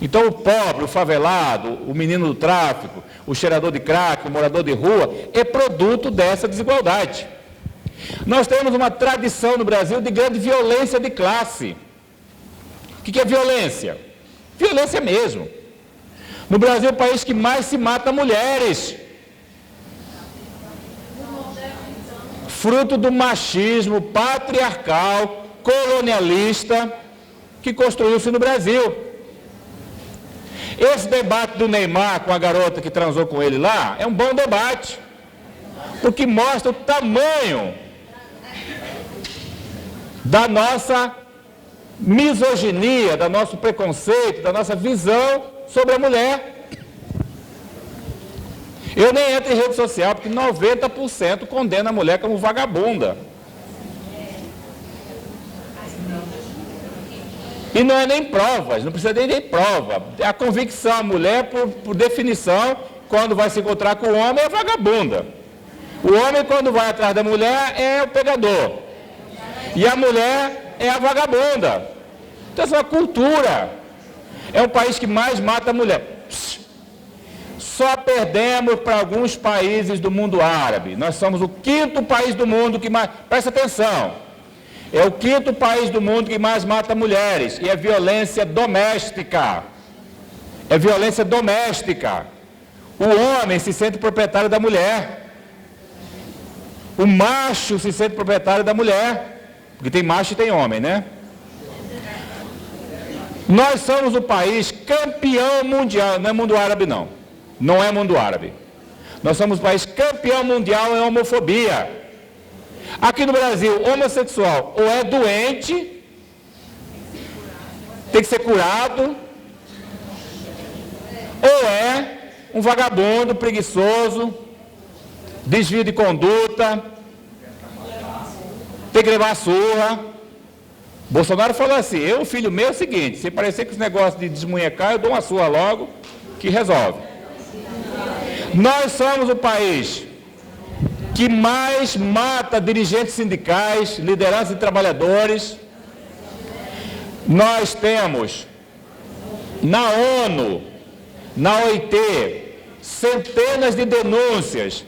Então o pobre, o favelado, o menino do tráfico, o cheirador de crack, o morador de rua, é produto dessa desigualdade. Nós temos uma tradição no Brasil de grande violência de classe. O que é violência? Violência mesmo. No Brasil é o país que mais se mata mulheres. Fruto do machismo patriarcal, colonialista, que construiu-se no Brasil. Esse debate do Neymar com a garota que transou com ele lá é um bom debate, porque mostra o tamanho da nossa misoginia, do nosso preconceito, da nossa visão sobre a mulher. Eu nem entro em rede social, porque 90% condena a mulher como vagabunda. E não é nem provas, não precisa nem prova. A convicção, a mulher, por definição, quando vai se encontrar com o homem, é vagabunda. O homem, quando vai atrás da mulher, é o pegador. E a mulher é a vagabunda. Então, essa é uma cultura. É o país que mais mata a mulher. Só perdemos para alguns países do mundo árabe. Nós somos o 5º país do mundo que mais... Presta atenção. É o 5º país do mundo que mais mata mulheres. E é violência doméstica. É violência doméstica. O homem se sente proprietário da mulher. O macho se sente proprietário da mulher. Porque tem macho e tem homem, né? Nós somos o país campeão mundial. Não é mundo árabe, não. Não é mundo árabe. Nós somos o país campeão mundial em homofobia. Aqui no Brasil, homossexual ou é doente, tem que ser curado, ou é um vagabundo, preguiçoso, desvio de conduta, tem que levar a surra. Bolsonaro falou assim, filho meu, é o seguinte, se parecer com esse negócio de desmunhecar, eu dou uma surra logo, que resolve. Nós somos o país que mais mata dirigentes sindicais, liderança de trabalhadores. Nós temos na ONU, na OIT, centenas de denúncias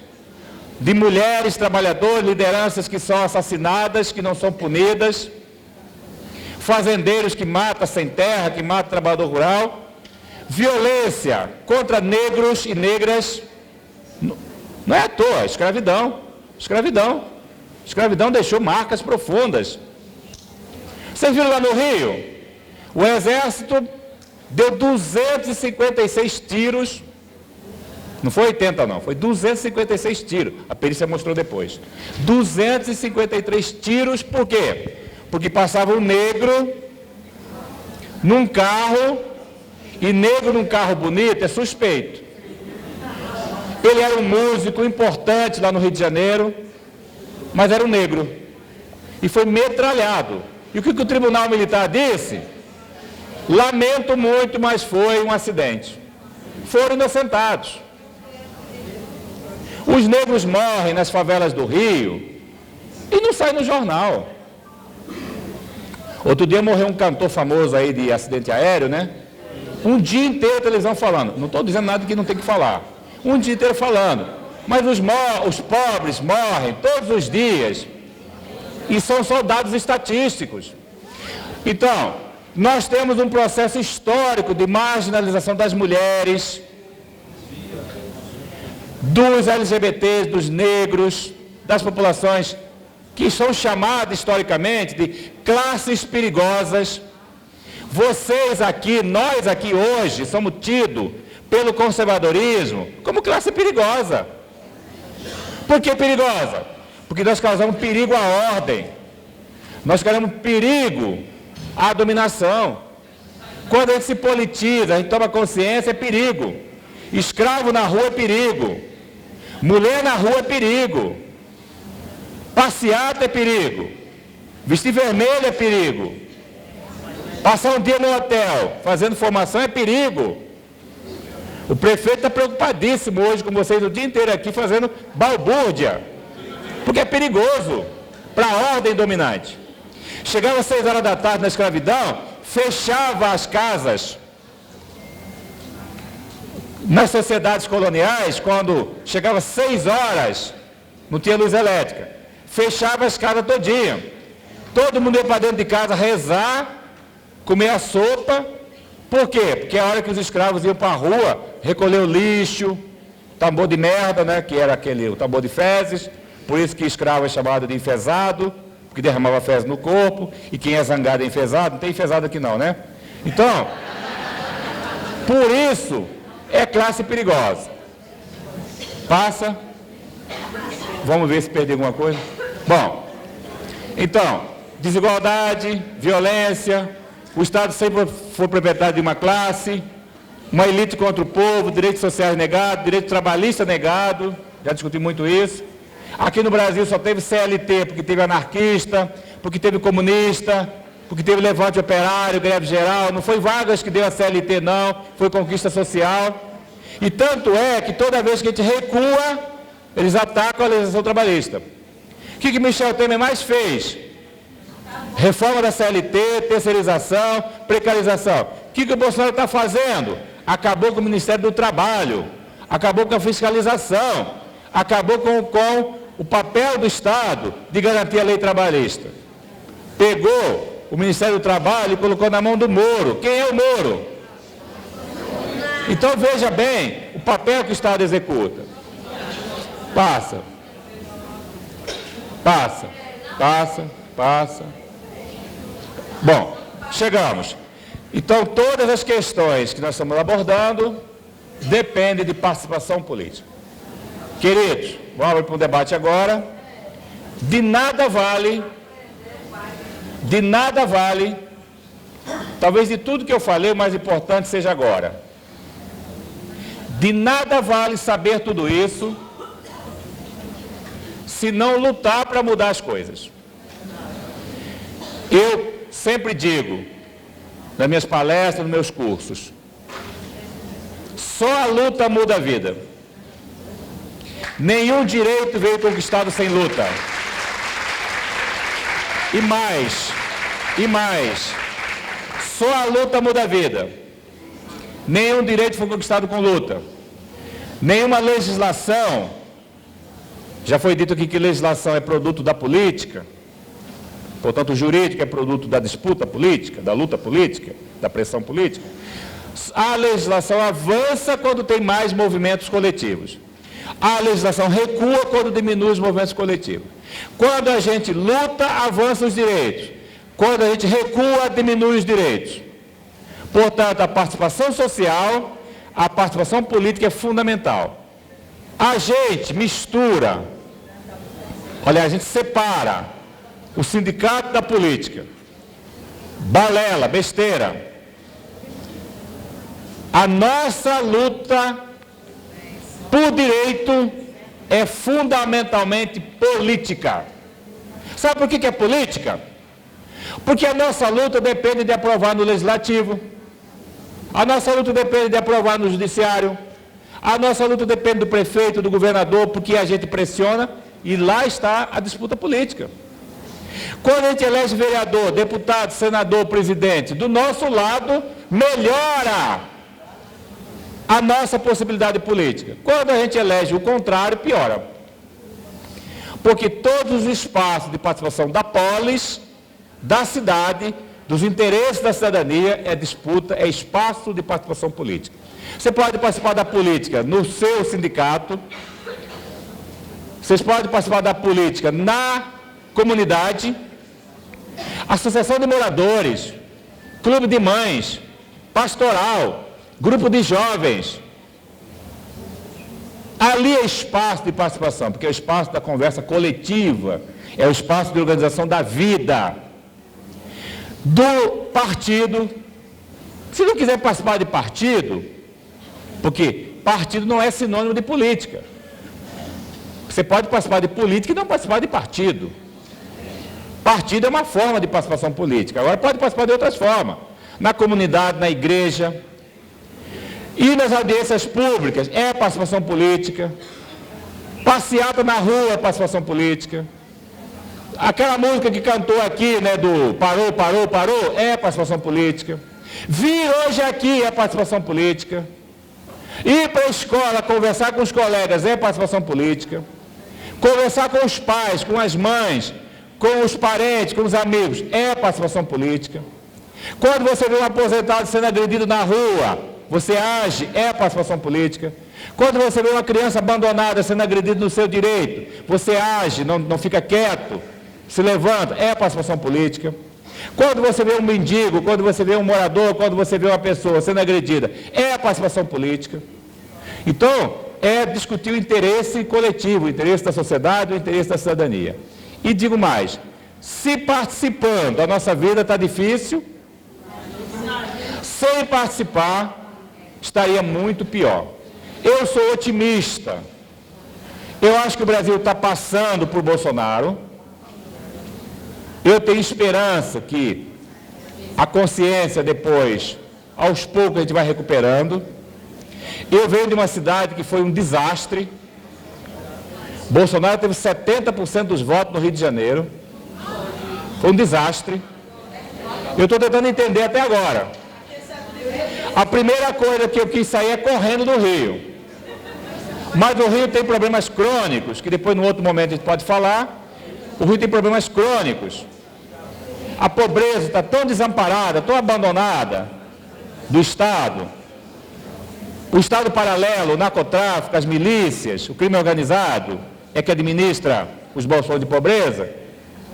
de mulheres, trabalhadores, lideranças que são assassinadas, que não são punidas, fazendeiros que matam sem terra, que matam trabalhador rural, violência contra negros e negras. Não é à toa, escravidão. Escravidão deixou marcas profundas. Vocês viram lá no Rio? O exército deu 256 tiros. Não foi 80 não, foi 256 tiros. A perícia mostrou depois. 253 tiros, por quê? Porque passava um negro num carro, e negro num carro bonito é suspeito. Ele era um músico importante lá no Rio de Janeiro, mas era um negro. E foi metralhado. E o que o Tribunal Militar disse? Lamento muito, mas foi um acidente. Foram inocentados. Os negros morrem nas favelas do Rio e não sai no jornal. Outro dia morreu um cantor famoso aí de acidente aéreo, né? Um dia inteiro a televisão falando. Não estou dizendo nada que não tem que falar. Um dia inteiro falando. Mas os pobres morrem todos os dias. E são só dados estatísticos. Então, Nós temos um processo histórico de marginalização das mulheres, dos LGBTs, dos negros, das populações que são chamadas historicamente de classes perigosas. Vocês aqui, nós aqui hoje, somos tidos pelo conservadorismo como classe perigosa. Por que perigosa? Porque nós causamos perigo à ordem. Nós causamos perigo à dominação. Quando a gente se politiza, a gente toma consciência, é perigo. Escravo na rua é perigo. Mulher na rua é perigo. Passeata é perigo. Vestir vermelho é perigo. Passar um dia no hotel fazendo formação é perigo. O prefeito está preocupadíssimo hoje com vocês o dia inteiro aqui fazendo balbúrdia. Porque é perigoso para a ordem dominante. Chegava às 6 horas da tarde na escravidão, fechava as casas. Nas sociedades coloniais, quando chegava às 6 horas, não tinha luz elétrica, fechava as casas todinha. Todo mundo ia para dentro de casa rezar, comer a sopa. Por quê? Porque a hora que os escravos iam para a rua, recolher o lixo, tambor de merda, né, que era o tambor de fezes, por isso que escravo é chamado de enfesado, porque derramava fezes no corpo, e quem é zangado é enfesado, não tem enfesado aqui não, né? Então, por isso, é classe perigosa. Passa. Vamos ver se perdi alguma coisa. Bom, então, desigualdade, violência, o Estado sempre foi proprietário de uma classe, uma elite contra o povo, direitos sociais negados, direito trabalhista negado, já discuti muito isso. Aqui no Brasil só teve CLT porque teve anarquista, porque teve comunista, porque teve levante operário, greve geral. Não foi Vargas que deu a CLT não, foi conquista social. E tanto é que toda vez que a gente recua, eles atacam a legislação trabalhista. O que Michel Temer mais fez? Reforma da CLT, terceirização, precarização. O que o Bolsonaro está fazendo? Acabou com o Ministério do Trabalho, acabou com a fiscalização, acabou com o papel do Estado de garantir a lei trabalhista. Pegou o Ministério do Trabalho e colocou na mão do Moro. Quem é o Moro? Então veja bem o papel que o Estado executa. Passa. Passa. Passa. Passa. Bom, chegamos. Então todas as questões que nós estamos abordando dependem de participação política. Queridos, vamos abrir para um debate agora. De nada vale, talvez de tudo que eu falei, o mais importante seja agora. De nada vale saber tudo isso, se não lutar para mudar as coisas. Eu sempre digo, nas minhas palestras, nos meus cursos, só a luta muda a vida. Nenhum direito veio conquistado sem luta. E mais, só a luta muda a vida. Nenhum direito foi conquistado com luta. Nenhuma legislação, já foi dito aqui que legislação é produto da política, portanto o jurídico é produto da disputa política, da luta política, da pressão política. A legislação avança quando tem mais movimentos coletivos. A legislação recua quando diminui os movimentos coletivos. Quando a gente luta, avança os direitos. Quando a gente recua, diminui os direitos. Portanto, a participação social, a participação política é fundamental. A gente mistura, a gente separa o sindicato da política. Balela, besteira. A nossa luta por direito é fundamentalmente política. Sabe por que é política? Porque a nossa luta depende de aprovar no legislativo, a nossa luta depende de aprovar no judiciário, a nossa luta depende do prefeito, do governador, porque a gente pressiona e lá está a disputa política. Quando a gente elege vereador, deputado, senador, presidente, do nosso lado, melhora a nossa possibilidade política. Quando a gente elege o contrário, piora. Porque todos os espaços de participação da polis, da cidade, dos interesses da cidadania é disputa, é espaço de participação política. Você pode participar da política no seu sindicato, vocês podem participar da política na comunidade, associação de moradores, clube de mães, pastoral, grupo de jovens. Ali é espaço de participação, porque é o espaço da conversa coletiva, é o espaço de organização da vida. Do partido, se não quiser participar de partido, porque partido não é sinônimo de política. Você pode participar de política e não participar de partido. Partido é uma forma de participação política. Agora pode participar de outras formas. Na comunidade, na igreja. E nas audiências públicas é participação política. Passeata na rua é participação política. Aquela música que cantou aqui, né, do parou, parou, parou, é participação política. Vir hoje aqui é participação política. Ir para a escola, conversar com os colegas é participação política. Conversar com os pais, com as mães, com os parentes, com os amigos, é participação política. Quando você vê um aposentado sendo agredido na rua, você age, é participação política. Quando você vê uma criança abandonada sendo agredida no seu direito, você age, não fica quieto, se levanta, é participação política. Quando você vê um mendigo, quando você vê um morador, quando você vê uma pessoa sendo agredida, é participação política. Então, é discutir o interesse coletivo, o interesse da sociedade, o interesse da cidadania. E digo mais, se participando a nossa vida está difícil, sem participar estaria muito pior. Eu sou otimista. Eu acho que o Brasil está passando por Bolsonaro. Eu tenho esperança que a consciência depois, aos poucos, a gente vai recuperando. Eu venho de uma cidade que foi um desastre. Bolsonaro teve 70% dos votos no Rio de Janeiro. Foi um desastre. Eu estou tentando entender até agora. A primeira coisa que eu quis sair é correndo do Rio. Mas o Rio tem problemas crônicos, que depois, no outro momento, a gente pode falar. O Rio tem problemas crônicos. A pobreza está tão desamparada, tão abandonada do Estado. O Estado paralelo, o narcotráfico, as milícias, o crime organizado, é que administra os bolsões de pobreza.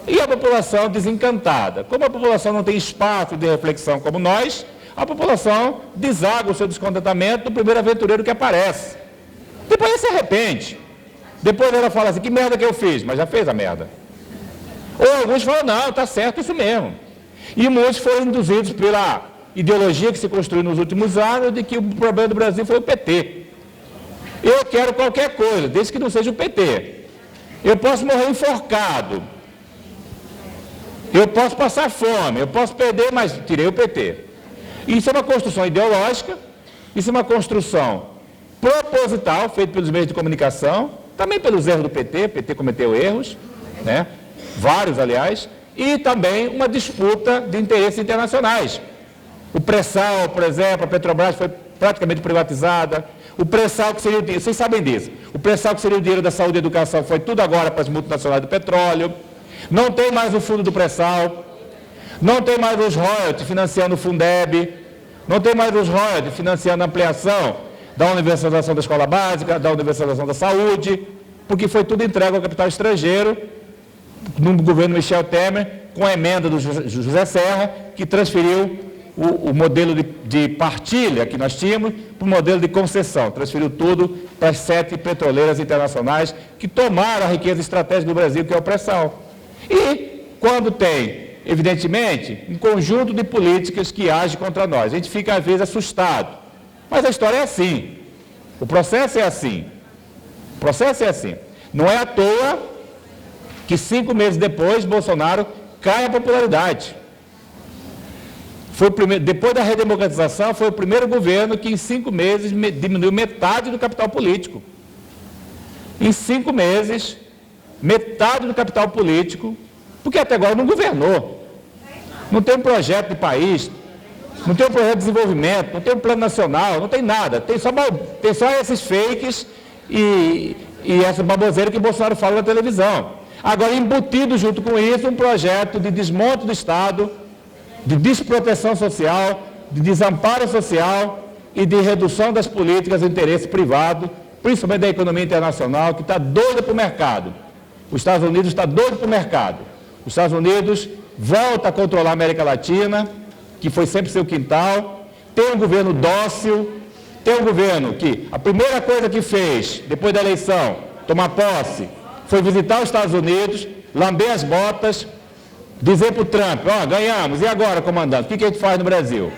E a população desencantada. Como a população não tem espaço de reflexão como nós, a população deságua o seu descontentamento do primeiro aventureiro que aparece. Depois ele se arrepende. Depois ela fala assim, que merda que eu fiz? Mas já fez a merda. Ou alguns falam, não, está certo isso mesmo. E muitos foram induzidos pela ideologia que se construiu nos últimos anos de que o problema do Brasil foi o PT. Eu quero qualquer coisa, desde que não seja o PT. Eu posso morrer enforcado. Eu posso passar fome, eu posso perder, mas tirei o PT. Isso é uma construção ideológica, isso é uma construção proposital, feita pelos meios de comunicação, também pelos erros do PT, o PT cometeu erros, né? Vários, aliás, e também uma disputa de interesses internacionais. O pré-sal, por exemplo, a Petrobras foi praticamente privatizada. O pré-sal, que seria o dinheiro, vocês sabem disso, o pré-sal, que seria o dinheiro da saúde e educação, foi tudo agora para as multinacionais do petróleo. Não tem mais o fundo do pré-sal, não tem mais os royalties financiando o Fundeb, não tem mais os royalties financiando a ampliação da universalização da escola básica, da universalização da saúde, porque foi tudo entregue ao capital estrangeiro, no governo Michel Temer, com a emenda do José Serra, que transferiu o modelo de partilha que nós tínhamos para o modelo de concessão, transferiu tudo para as 7 petroleiras internacionais que tomaram a riqueza estratégica do Brasil, que é o pré-sal. E quando tem, evidentemente, um conjunto de políticas que agem contra nós, a gente fica às vezes assustado, mas a história é assim, o processo é assim, o processo é assim. Não é à toa que 5 meses depois Bolsonaro cai a popularidade. Foi o primeiro, depois da redemocratização, foi o primeiro governo que em 5 meses diminuiu metade do capital político. Em 5 meses, metade do capital político, porque até agora não governou. Não tem um projeto de país, não tem um projeto de desenvolvimento, não tem um plano nacional, não tem nada. Tem só esses fakes e essa baboseira que o Bolsonaro fala na televisão. Agora, embutido junto com isso, um projeto de desmonte do Estado, de desproteção social, de desamparo social e de redução das políticas de interesse privado, principalmente da economia internacional, que está doida para o mercado. Os Estados Unidos está doido para o mercado. Os Estados Unidos volta a controlar a América Latina, que foi sempre seu quintal, tem um governo dócil, tem um governo que a primeira coisa que fez, depois da eleição, tomar posse, foi visitar os Estados Unidos, lamber as botas, dizer para o Trump, ó, ganhamos, e agora, comandante, o que a gente faz no Brasil?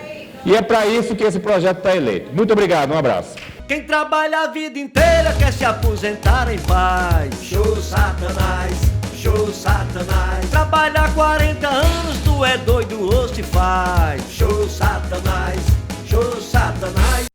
E é para isso que esse projeto está eleito. Muito obrigado, um abraço. Quem trabalha a vida inteira quer se aposentar em paz. Show Satanás, show Satanás. Trabalhar 40 anos, tu é doido ou se faz. Show Satanás, show Satanás.